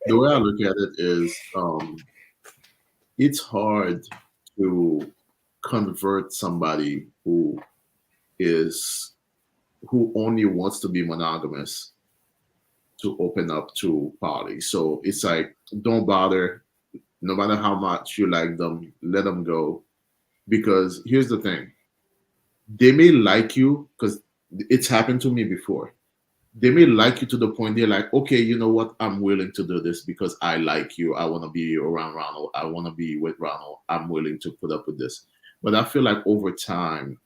the way I look at it is, it's hard to convert somebody is who only wants to be monogamous to open up to poly. So it's like, don't bother. No matter how much you like them, let them go. Because here's the thing: they may like you, because it's happened to me before. They may like you to the point they're like, okay, you know what? I'm willing to do this because I like you. I want to be around Ronald. I want to be with Ronald. I'm willing to put up with this. But I feel like over time,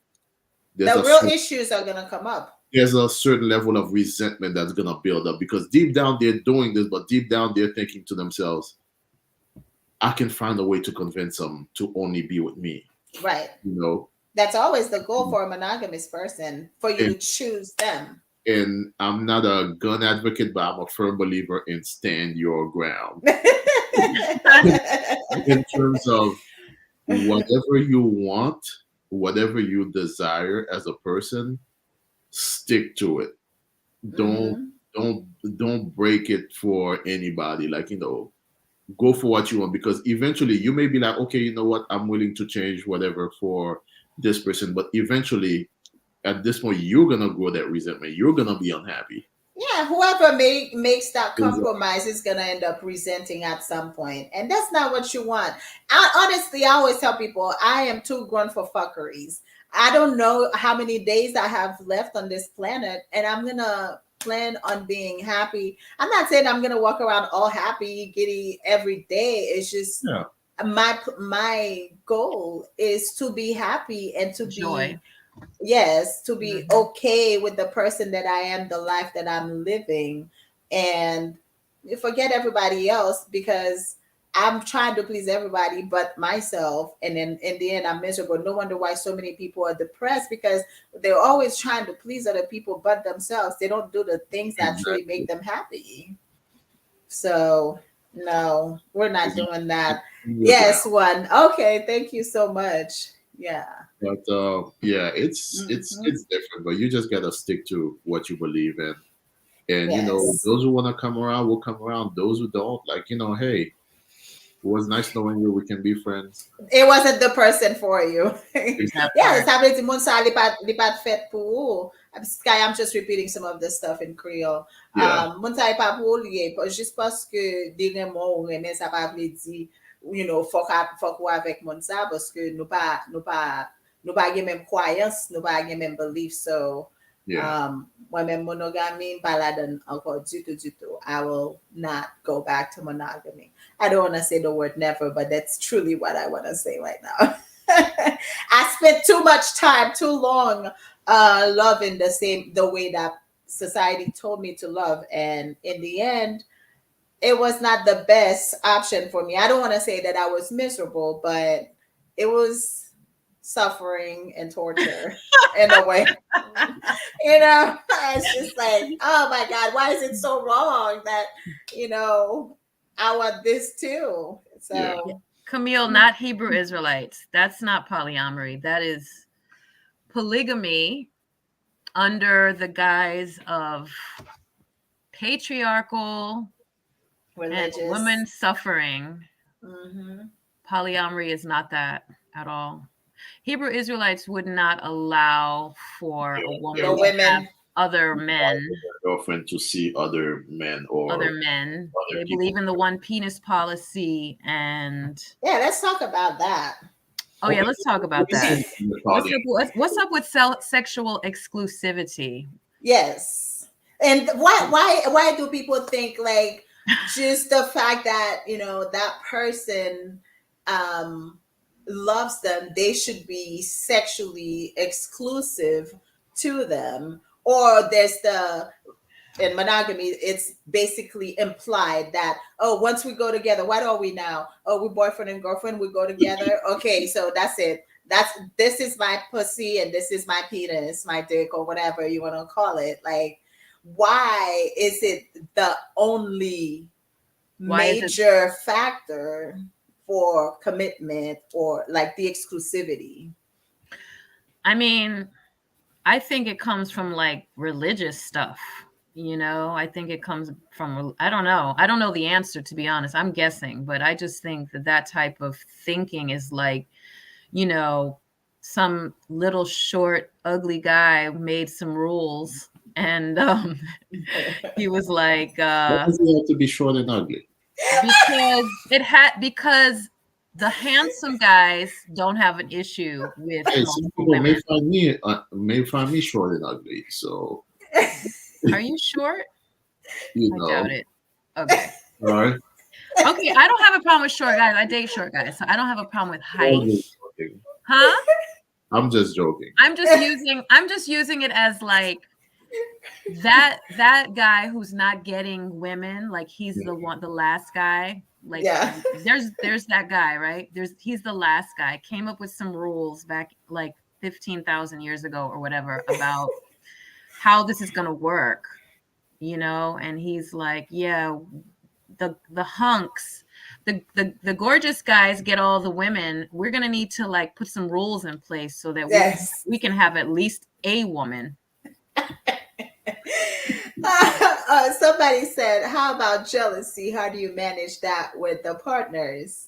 there's The a real issues are gonna come up. there's a certain level of resentment that's gonna build up because deep down they're doing this, but deep down they're thinking to themselves, I can find a way to convince them to only be with me. Right. You know, That's always the goal for a monogamous person, for you to choose them. and I'm not a gun advocate, but I'm a firm believer in stand your ground. In terms of whatever you want, whatever you desire as a person, stick to it. Don't Mhm. don't break it for anybody. Like, go for what you want, because eventually you may be like, okay, you know what, I'm willing to change whatever for this person, but eventually at this point you're gonna grow that resentment. You're gonna be unhappy. Yeah, whoever makes that Exactly. compromise is gonna end up resenting at some point, and that's not what you want. Honestly, I always tell people I am too grown for fuckeries. I don't know how many days I have left on this planet, and I'm gonna plan on being happy. I'm not saying I'm gonna walk around all happy, giddy every day. It's just Yeah. my goal is to be happy and to Joy. be, yes, to be Mhm. okay with the person that I am, the life that I'm living, and forget everybody else because I'm trying to please everybody but myself. And then in the end, I'm miserable. No wonder why so many people are depressed, because they're always trying to please other people but themselves. They don't do the things that truly make Exactly. them happy. So, no, we're not Exactly. doing that. Your Yes, ground. one. Okay, thank you so much. Yeah. But yeah, Hmm. it's different, but you just gotta stick to what you believe in. And Yes. those who wanna come around will come around. Those who don't, like, hey, it was nice knowing you. We can be friends. It wasn't the person for you. That Yeah, part. sabi ti moun sa lipat fet pou. Sky, I'm just repeating some of the stuff in Creole. Yeah. Moun sa pa pou liye, just paske di gen moun ou remen sa pa vle di, fok ou avek moun sa, paske nou pa gen men kwayans, nou pa gen men belief. So, Yeah. mwen men monogamy, pala dan anko du tout. I will not go back to monogamy. I don't want to say the word never, but that's truly what I want to say right now. I spent too much time, too long, loving the way that society told me to love, and in the end, it was not the best option for me. I don't want to say that I was miserable, but it was suffering and torture in a way. It's just like, oh my God, why is it so wrong that, you know, I want this too? Yeah. So, Camille, not Hebrew Israelites. That's not polyamory. That is polygamy under the guise of patriarchal and religious. women suffering. Hmm. Polyamory is not that at all. Hebrew Israelites would not allow for a They The woman to want have women. other men, their girlfriend to see other men or other men. other They people. believe in the one penis policy, and Yeah, let's talk about that. Oh yeah, let's talk about that. Claudia. What's up with sexual exclusivity? Yes. And why do people think like just the fact that, that person um loves them, they should be sexually exclusive to them? Or there's the in monogamy, it's basically implied that, oh, once we go together, what are we now? Oh, we're boyfriend and girlfriend, we go together. Okay, so that's it. This is my pussy and this is my penis, my dick, or whatever you want to call it. Like, why is it the only Why is it? major factor for commitment or like the exclusivity? I mean, I think it comes from like religious stuff. I think it comes from, I don't know. I don't know the answer, to be honest. I'm guessing, but I just think that type of thinking is like, you know, some little short, ugly guy made some rules, and he was like, Why does it have to be short and ugly? because the handsome guys don't have an issue with Hey, some multiple people women. may find me short and ugly. So Are you short? you I know, doubt it. Okay. all right. Okay, I don't have a problem with short guys. I date short guys, so I don't have a problem with height. I'm just joking. Huh? I'm just joking. I'm just using it as like that guy who's not getting women, like he's the last guy. Like Yeah. there's that guy, right? He's the last guy. Came up with some rules back like 15,000 years ago or whatever about how this is gonna work, and he's like, yeah, the hunks, the gorgeous guys get all the women. We're gonna need to like put some rules in place so that Yes. we can have at least a woman. Somebody said, how about jealousy? How do you manage that with the partners?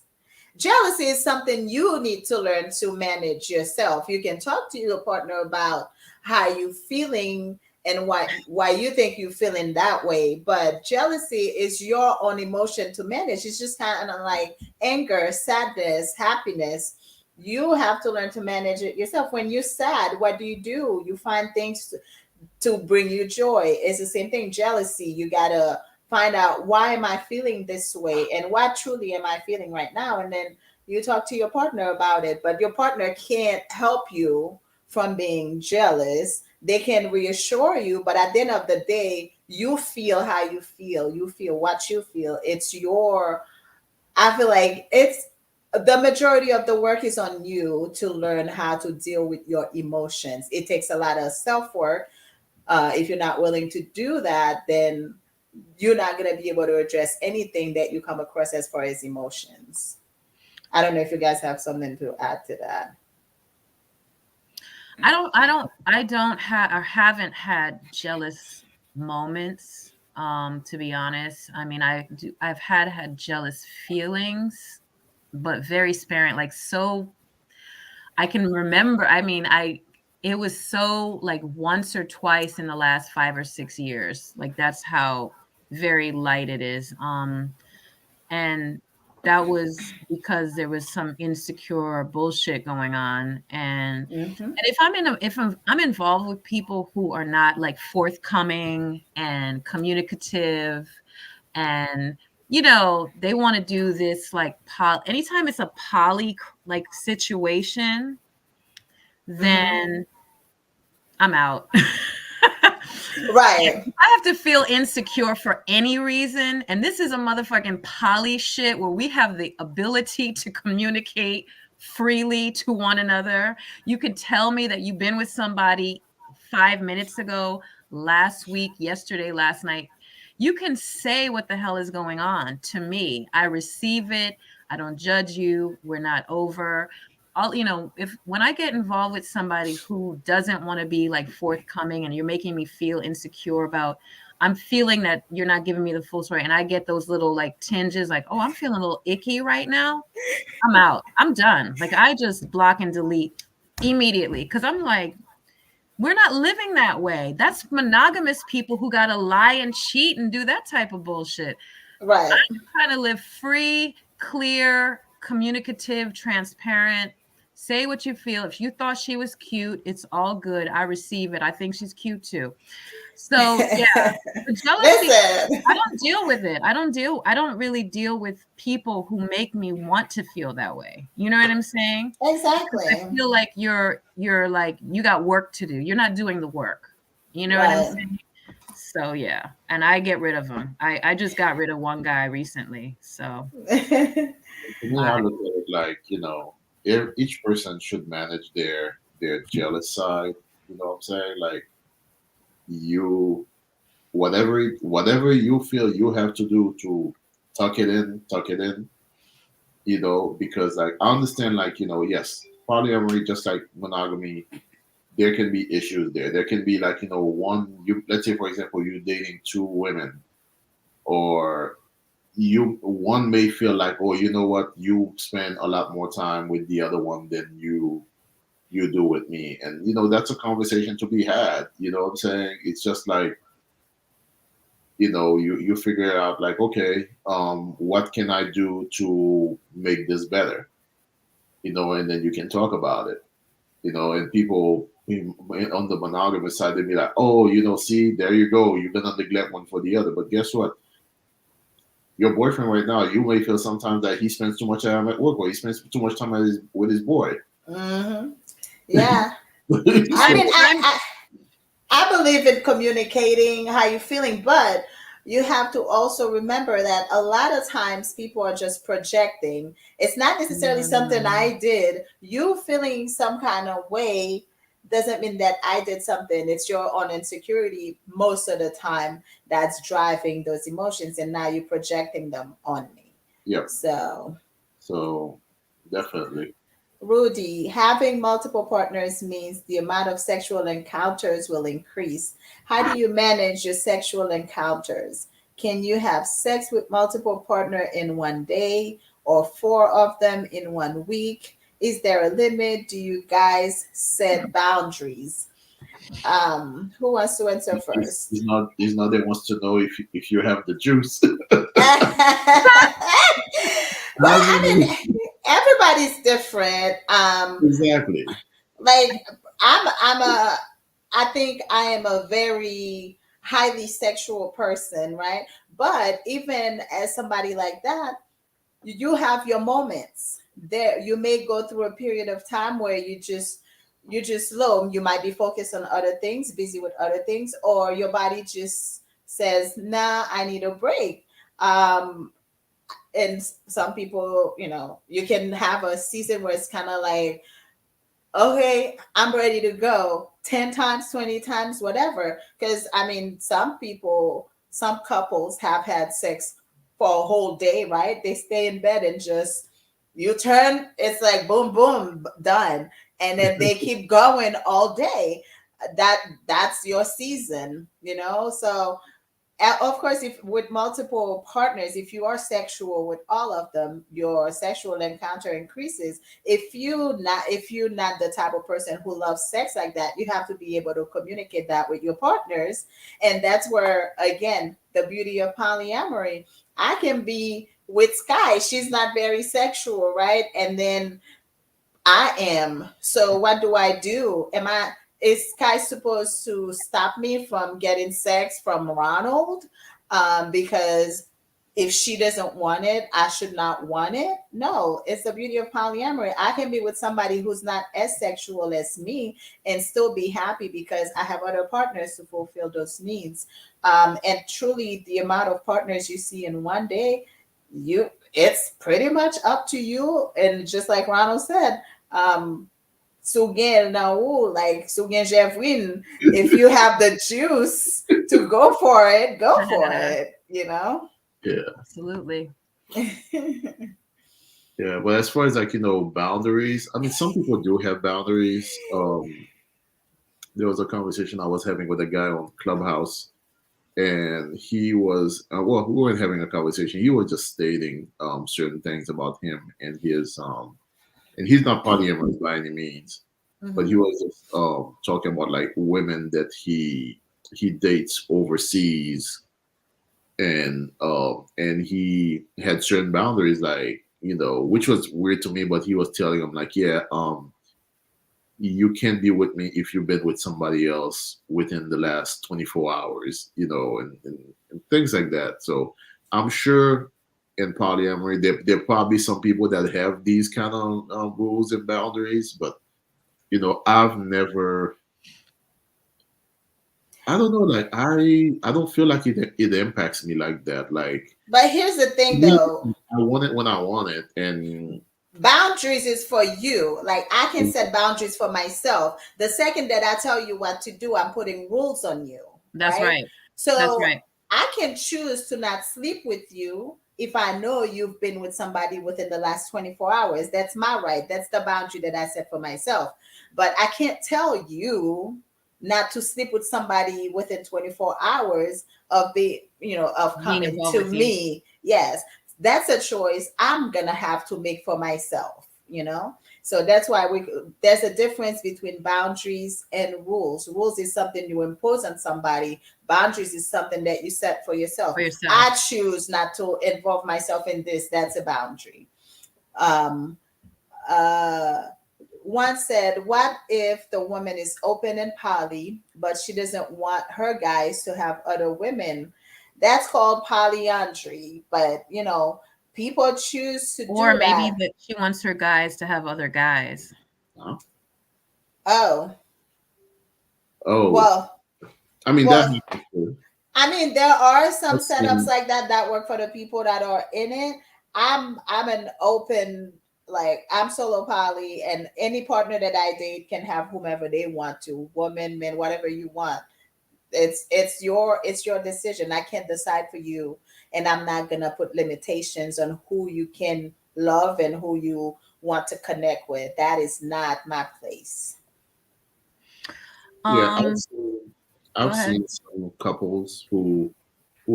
Jealousy is something you need to learn to manage yourself. You can talk to your partner about how you feeling and why you think you're feeling that way. But jealousy is your own emotion to manage. It's just kind of like anger, sadness, happiness. You have to learn to manage it yourself. When you're sad, what do? You find things to bring you joy. It's the same thing. Jealousy, you gotta find out, why am I feeling this way and what truly am I feeling right now, and then you talk to your partner about it. But your partner can't help you from being jealous. They can reassure you, but at the end of the day, you feel how you feel. You feel what you feel. I feel like it's the majority of the work is on you to learn how to deal with your emotions. It takes a lot of self work. If you're not willing to do that, then you're not going to be able to address anything that you come across as far as emotions. I don't know if you guys have something to add to that. I don't have or haven't had jealous moments. To be honest, I mean, I've had jealous feelings, but very sparing. Like, so I can remember. I mean, it was so like once or twice in the last 5 or 6 years. Like, that's how very light it is. And that was because there was some insecure bullshit going on. And if I'm involved with people who are not like forthcoming and communicative, and they want to do this like anytime it's a poly like situation, then I'm out. Right. I have to feel insecure for any reason, and this is a motherfucking poly shit where we have the ability to communicate freely to one another. You could tell me that you've been with somebody 5 minutes ago, last week, yesterday, last night. You can say what the hell is going on to me. I receive it. I don't judge you. We're not over. If when I get involved with somebody who doesn't want to be like forthcoming and you're making me feel insecure about, I'm feeling that you're not giving me the full story, and I get those little like tinges like, oh, I'm feeling a little icky right now, I'm out. I'm done. Like, I just block and delete immediately, because I'm like, we're not living that way. That's monogamous people who got to lie and cheat and do that type of bullshit. Right. I'm trying to live free, clear, communicative, transparent, Say what you feel. If you thought she was cute, it's all good. I receive it. I think she's cute too. So yeah, the jealousy, Listen. I don't deal with it. I don't really deal with people who make me want to feel that way. You know what I'm saying? Because I Exactly. feel like you're like you got work to do. You're not doing the work. You know what I'm Right. saying? So yeah, and I get rid of them. I just got rid of one guy recently. So To me, I I, look at it like, each person should manage their jealous side. You know what I'm saying? Like, you, whatever you feel you have to do to tuck it in. Because like I understand, like, yes, polyamory, just like monogamy, there can be issues there. There can be like, let's say for example, you're dating two women, or one may feel like, oh, you know what, you spend a lot more time with the other one than you do with me. And that's a conversation to be had. You know what I'm saying? It's just like, you figure out like, okay, what can I do to make this better? And then you can talk about it. And people on the monogamous side, they'd be like, oh, see, there you go, you're gonna neglect one for the other. But guess what? Your boyfriend right now, you may feel sometimes that he spends too much time at work, or he spends too much time with his boy. Hmm. Yeah. I time mean, So, time I believe in communicating how you're feeling, but you have to also remember that a lot of times people are just projecting. It's not necessarily no, no, something no. I did. You feeling some kind of way doesn't mean that I did something. It's your own insecurity most of the time that's driving those emotions, and now you're projecting them on me. yeah. So, So definitely. Rudy, having multiple partners means the amount of sexual encounters will increase. How do you manage your sexual encounters? Can you have sex with multiple partner in one day or four of them in one week? Is there a limit? Do you guys set boundaries? Who wants to answer first? He's not there wants to know if you have the juice. Well, I I mean, mean, everybody's different. exactly. Like I'm a I think I am a very highly sexual person, right? But even as somebody like that, you have your moments. There you may go through a period of time where you just low. You might be focused on other things, busy with other things, or your body just says, nah, I need a break. Um, and some people, you can have a season where it's kind of like, okay, I'm ready to go 10 times, 20 times, whatever. Because, I mean, some couples have had sex for a whole day, right? They stay in bed and just, you turn, it's like boom, boom, done. And then they keep going all day. That's your season. So of course, if with multiple partners, if you are sexual with all of them, your sexual encounter increases. If you're not the type of person who loves sex like that, you have to be able to communicate that with your partners. And that's where, again, the beauty of polyamory. I can be with Sky, she's not very sexual, right? And then I am. So what do I do? Is Sky supposed to stop me from getting sex from Ronald? Because if she doesn't want it, I should not want it. No, it's the beauty of polyamory. I can be with somebody who's not as sexual as me and still be happy because I have other partners to fulfill those needs. And truly, the amount of partners you see in one day, it's pretty much up to you. And just like Ronald said, Sugen now, like Sugen Jeffrey, if you have the juice to go for it, go for it. Yeah. Absolutely. Yeah. But as far as like, boundaries, I mean, some people do have boundaries. There was a conversation I was having with a guy on Clubhouse, and he was well, we weren't having a conversation. He was just stating certain things about him and his and he's not polyamorous by any means, but he Mhm. was just talking about like women that he dates overseas, and he had certain boundaries, like which was weird to me, but he was telling him like, yeah, you can't be with me if you've been with somebody else within the last 24 hours, and things like that. So I'm sure in polyamory, there probably some people that have these kind of rules and boundaries, but I've never. I don't know. Like I don't feel like it impacts me like that. Like But here's the thing, me, though. I want it when I want it, and Boundaries is for you. Like, I can set boundaries for myself. The second that I tell you what to do, I'm putting rules on you, That's right? right. That's So right. I can choose to not sleep with you if I know you've been with somebody within the last 24 hours. That's my right. That's the boundary that I set for myself. But I can't tell you not to sleep with somebody within 24 hours of of Being coming involved to with you. me. Yes, that's a choice I'm gonna have to make for myself. So that's why there's a difference between boundaries and rules. Rules is something you impose on somebody. Boundaries is something that you set for yourself. For yourself. I choose not to involve myself in this. That's a boundary. um uh One said, what if the woman is open and poly, but she doesn't want her guys to have other women? That's called polyandry. But people choose to Or do maybe that. that she wants her guys to have other guys. uh, Oh, oh, well, I mean that well, happens too. I mean, there are some I've setups seen, like that work for the people that are in it. I'm an open, like, I'm solo poly, and any partner that I date can have whomever they want to, woman, men, whatever you want. It's your decision. I can't decide for you, and I'm not gonna put limitations on who you can love and who you want to connect with. That is not my place. yeah, Um, go I've ahead. seen some couples who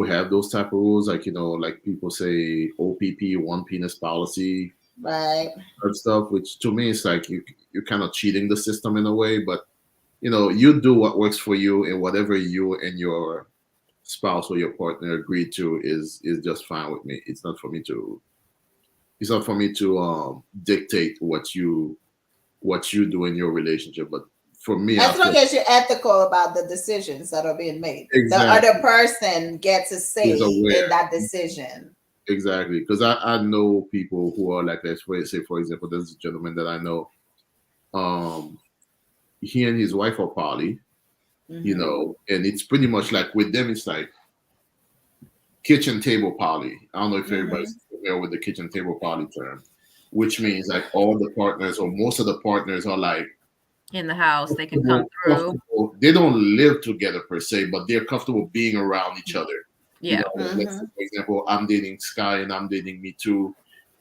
have those type of rules, like like people say OPP, one penis policy, Right. and stuff. Which to me is like you're kind of cheating the system in a way, but you do what works for you, and whatever you and your spouse or your partner agreed to is just fine with me. It's not for me to dictate what you do in your relationship. But for me, I As long feel as you're ethical about the decisions that are being made, the other exactly person gets a is say in aware. that decision. Exactly, because I know people who are like, let's say for example, there's a gentleman that I know. Um, he and his wife are poly, Hmm. and it's pretty much like with them, it's like kitchen table poly. I don't know if everybody's Hmm. familiar with the kitchen table poly term, which means like all the partners or most of the partners are like In the house, they can come comfortable, through. comfortable. They don't live together per se, but they're comfortable being around each other. Yeah. Like, let's say, Hmm. for example, I'm dating Sky and I'm dating Mitou,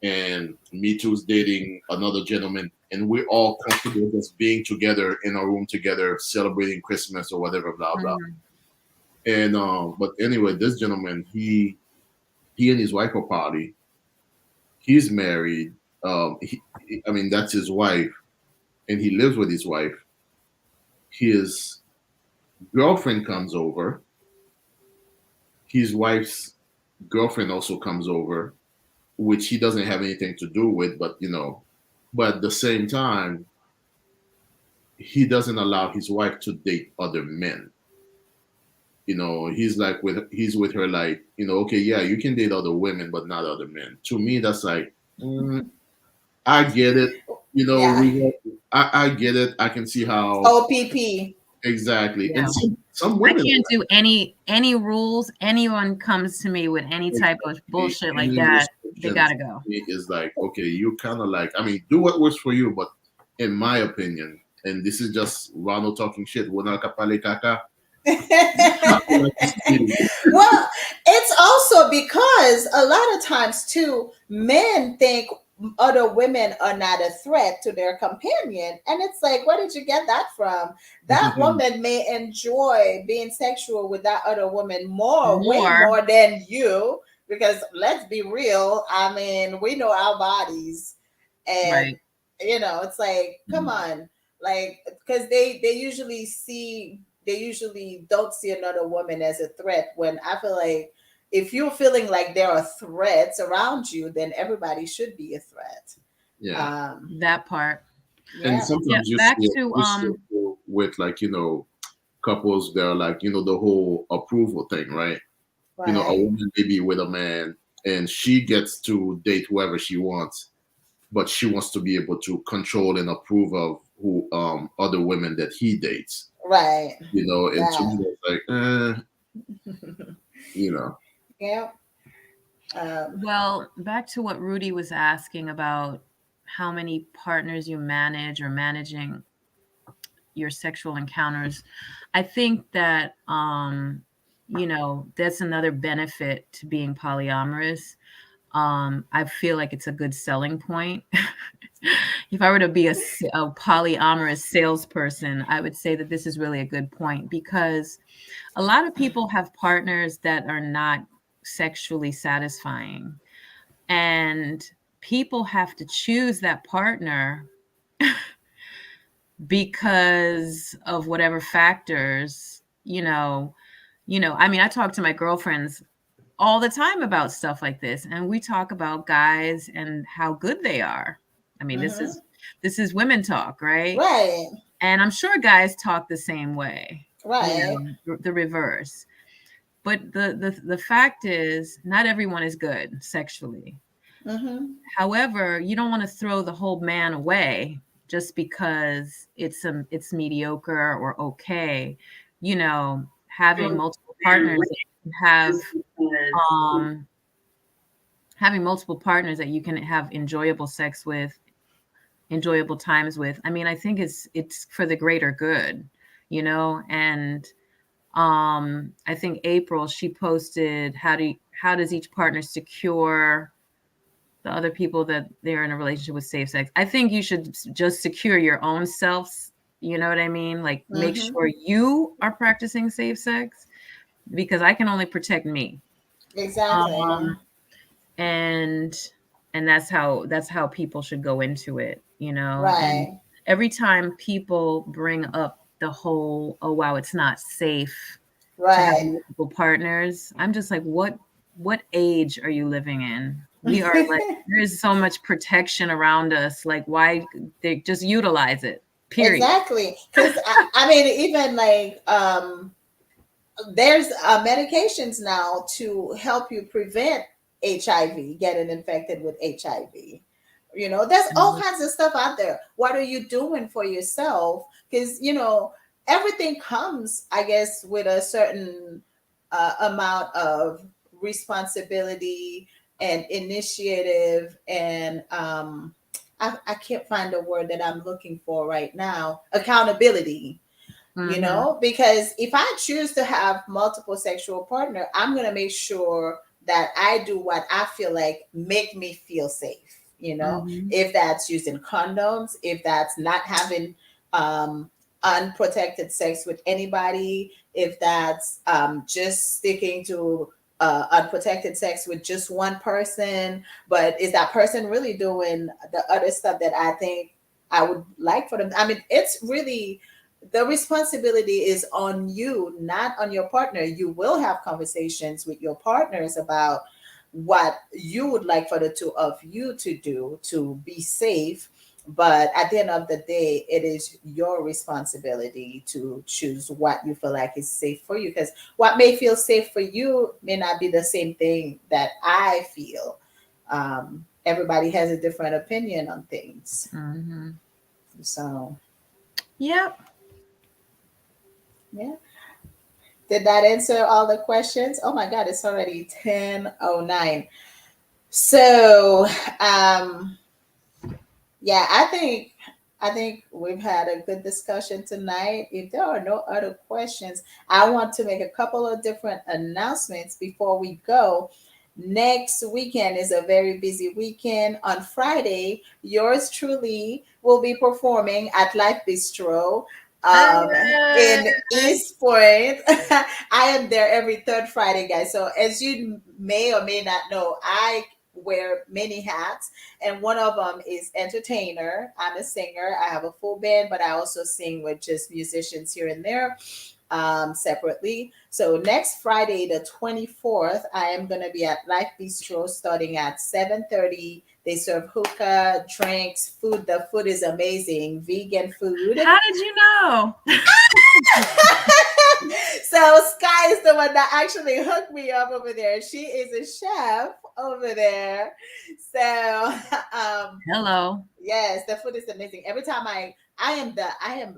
and Mitou's dating another gentleman, and we're all comfortable just being together in a room together, celebrating Christmas or whatever, blah blah. Mhm. And but anyway, this gentleman, he and his wife are party. He's married. I mean, that's his wife, and he lives with his wife. His girlfriend comes over. His wife's girlfriend also comes over, which he doesn't have anything to do with, but at the same time, he doesn't allow his wife to date other men. He's with her like, okay, yeah, you can date other women, but not other men. To me, that's like, I get it. Yeah. I get it. I can see how OPP. exactly, and Yeah. some I women can't are do any rules. Anyone comes to me with any like, type of exactly, bullshit like any that, they restrictions gotta go. is like, okay, you kind of like, I mean, do what works for you, but in my opinion, and this is just Ronald talking shit. Wala ka pale kaka. I feel like it's cheating. Well, it's also because a lot of times too, men think other women are not a threat to their companion, and it's like, where did you get that from? That woman may enjoy being sexual with that other woman more, way More, more than you, because let's be real, I mean, we know our bodies. And right? it's like, come on. Like, because they usually don't see another woman as a threat, when I feel like if you're feeling like there are threats around you, then everybody should be a threat. Yeah. That part. And Yeah. Yeah, sometimes back to you see it with like, couples that are like, the whole approval thing, right? A Right. woman may be with a man and she gets to date whoever she wants, but she wants to be able to control and approve of who other women that he dates. Right. And to me That. it's like, you know, Yeah. Um, well, back to what Rudy was asking about how many partners you manage or managing your sexual encounters. I think that that's another benefit to being polyamorous. I feel like it's a good selling point. If I were to be a polyamorous salesperson, I would say that this is really a good point because a lot of people have partners that are not sexually satisfying, and people have to choose that partner because of whatever factors, I mean, I talk to my girlfriends all the time about stuff like this, and we talk about guys and how good they are. I mean, this mhm. is this is women talk, right? Right. And I'm sure guys talk the same way, Right. the reverse. But the fact is, not everyone is good sexually. Mhm. However, you don't want to throw the whole man away just because it's mediocre or okay. Having multiple partners that you can um having multiple partners that you can have enjoyable sex with, enjoyable times with. I mean, I think it's for the greater good, and I think April, she posted how does each partner secure the other people that they're in a relationship with safe sex. I think you should just secure your own selves. You know what I mean? Like make Mhm. sure you are practicing safe sex because I can only protect me. Exactly. Um, and that's how people should go into it, and Right. every time people bring up the whole, oh wow, it's not safe to have Right. multiple partners, I'm just like, what age are you living in? We are like, there's so much protection around us, like why they just utilize it, period. Exactly. Because I mean, even like there's medications now to help you prevent HIV, getting infected with HIV. There's all Mhm. kinds of stuff out there. What are you doing for yourself? Because, everything comes, I guess, with a certain amount of responsibility and initiative. And I can't find the word that I'm looking for right now, accountability. Mhm. Because if I choose to have multiple sexual partner, I'm going to make sure that I do what I feel like make me feel safe. Mhm. If that's using condoms, if that's not having um unprotected sex with anybody, if that's just sticking to unprotected sex with just one person, but is that person really doing the other stuff that I think I would like for them? I mean, it's really, the responsibility is on you, not on your partner. You will have conversations with your partners about what you would like for the two of you to do to be safe. But at the end of the day, it is your responsibility to choose what you feel like is safe for you. Because what may feel safe for you may not be the same thing that I feel. Everybody has a different opinion on things. Mhm. So, Yep. yeah. Did that answer all the questions? Oh my God, it's already 10:09. So, yeah, I think we've had a good discussion tonight. If there are no other questions, I want to make a couple of different announcements before we go. Next weekend is a very busy weekend. On Friday, yours truly will be performing at Life Bistro um, in East Point. I am there every third Friday, guys. So, as you may or may not know, I wear many hats, and one of them is entertainer. I'm a singer. I have a full band, but I also sing with just musicians here and there. separately. So next Friday, the 24th, I am going to be at Life Bistro starting at 7:30. They serve hookah, drinks, food. The food is amazing, vegan food. How did you know? So Sky is the one that actually hooked me up over there. She is a chef over there. So Hello. yes, the food is amazing. Every time I am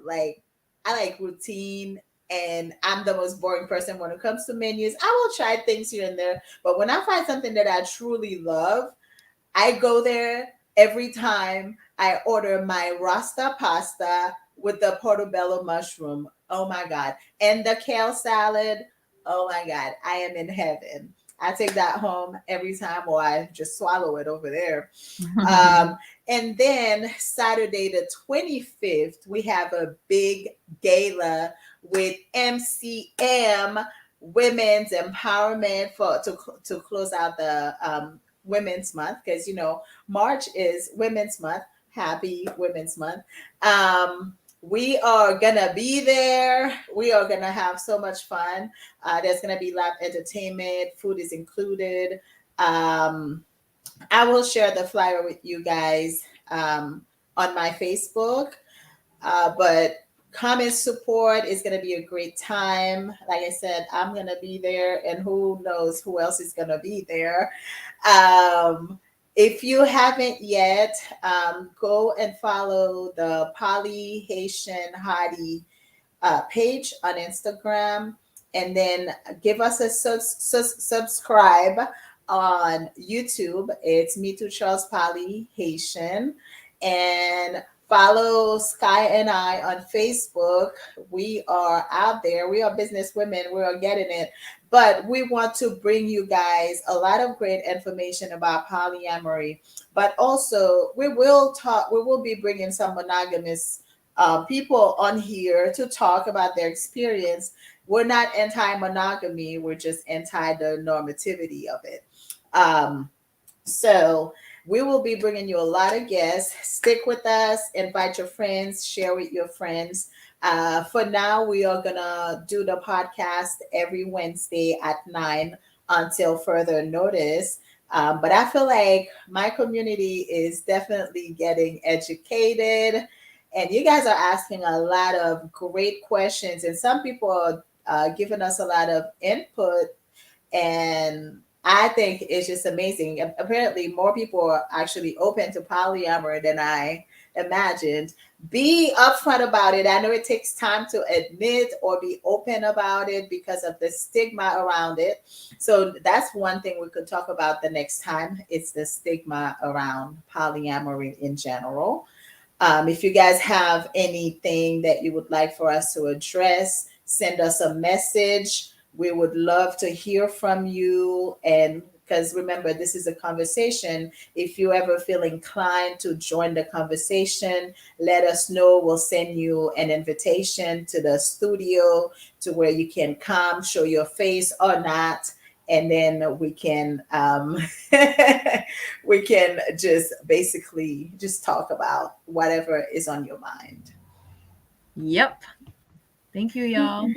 like I like routine, and I'm the most boring person when it comes to menus. I will try things here and there, but when I find something that I truly love, I go there every time. I order my rasta pasta with the portobello mushroom. Oh my God. And the kale salad. Oh my God. I am in heaven. I take that home every time, or I just swallow it over there. Um, and then Saturday, the 25th, we have a big gala with MCM Women's Empowerment to close out the Women's Month, because March is Women's Month. Happy Women's Month. We are gonna be there. We are gonna have so much fun. There's gonna be live entertainment. Food is included. Um, I will share the flyer with you guys on my Facebook. But come and support. It's going to be a great time. Like I said, I'm going to be there, and who knows who else is going to be there. Um, if you haven't yet, go and follow the Poly Haitian Hottie page on Instagram, and then give us a subscribe on YouTube. It's Mitou Charles Pali Haitian, and follow Sky and I on Facebook. We are out there. We are business women. We are getting it. But we want to bring you guys a lot of great information about polyamory. But also, we will talk. We will be bringing some monogamous people on here to talk about their experience. We're not anti-monogamy. We're just anti the normativity of it. Um, so we will be bringing you a lot of guests. Stick with us, invite your friends, share with your friends. For now, we are gonna do the podcast every Wednesday at 9 until further notice. But I feel like my community is definitely getting educated, and you guys are asking a lot of great questions, and some people are giving us a lot of input, and I think it's just amazing. Apparently, more people are actually open to polyamory than I imagined. Be upfront about it. I know it takes time to admit or be open about it because of the stigma around it. So that's one thing we could talk about the next time. It's the stigma around polyamory in general. If you guys have anything that you would like for us to address, send us a message. We would love to hear from you. And because remember, this is a conversation. If you ever feel inclined to join the conversation, let us know. We'll send you an invitation to the studio to where you can come, show your face or not. And then we can we can just basically just talk about whatever is on your mind. Yep. Thank you, y'all.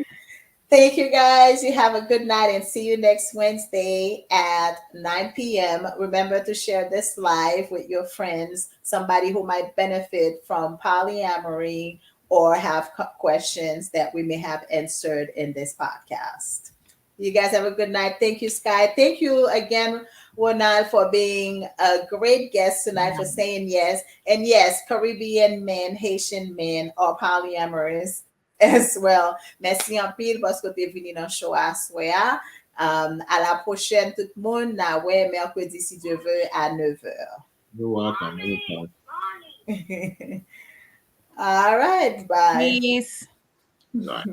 Thank you guys. You have a good night, and see you next Wednesday at 9 p.m. Remember to share this live with your friends, somebody who might benefit from polyamory or have questions that we may have answered in this podcast. You guys have a good night. Thank you, Sky. Thank you again, Ronald, for being a great guest tonight, for saying yes. And yes, Caribbean men, Haitian men are polyamorous as well. Merci en pile parce que tu es venu dans le show à soir. À la prochaine, tout le monde. Na ouais, mercredi, si Dieu veut, à 9 heures. You're welcome. Anytime. All right. Bye. Peace. Bye.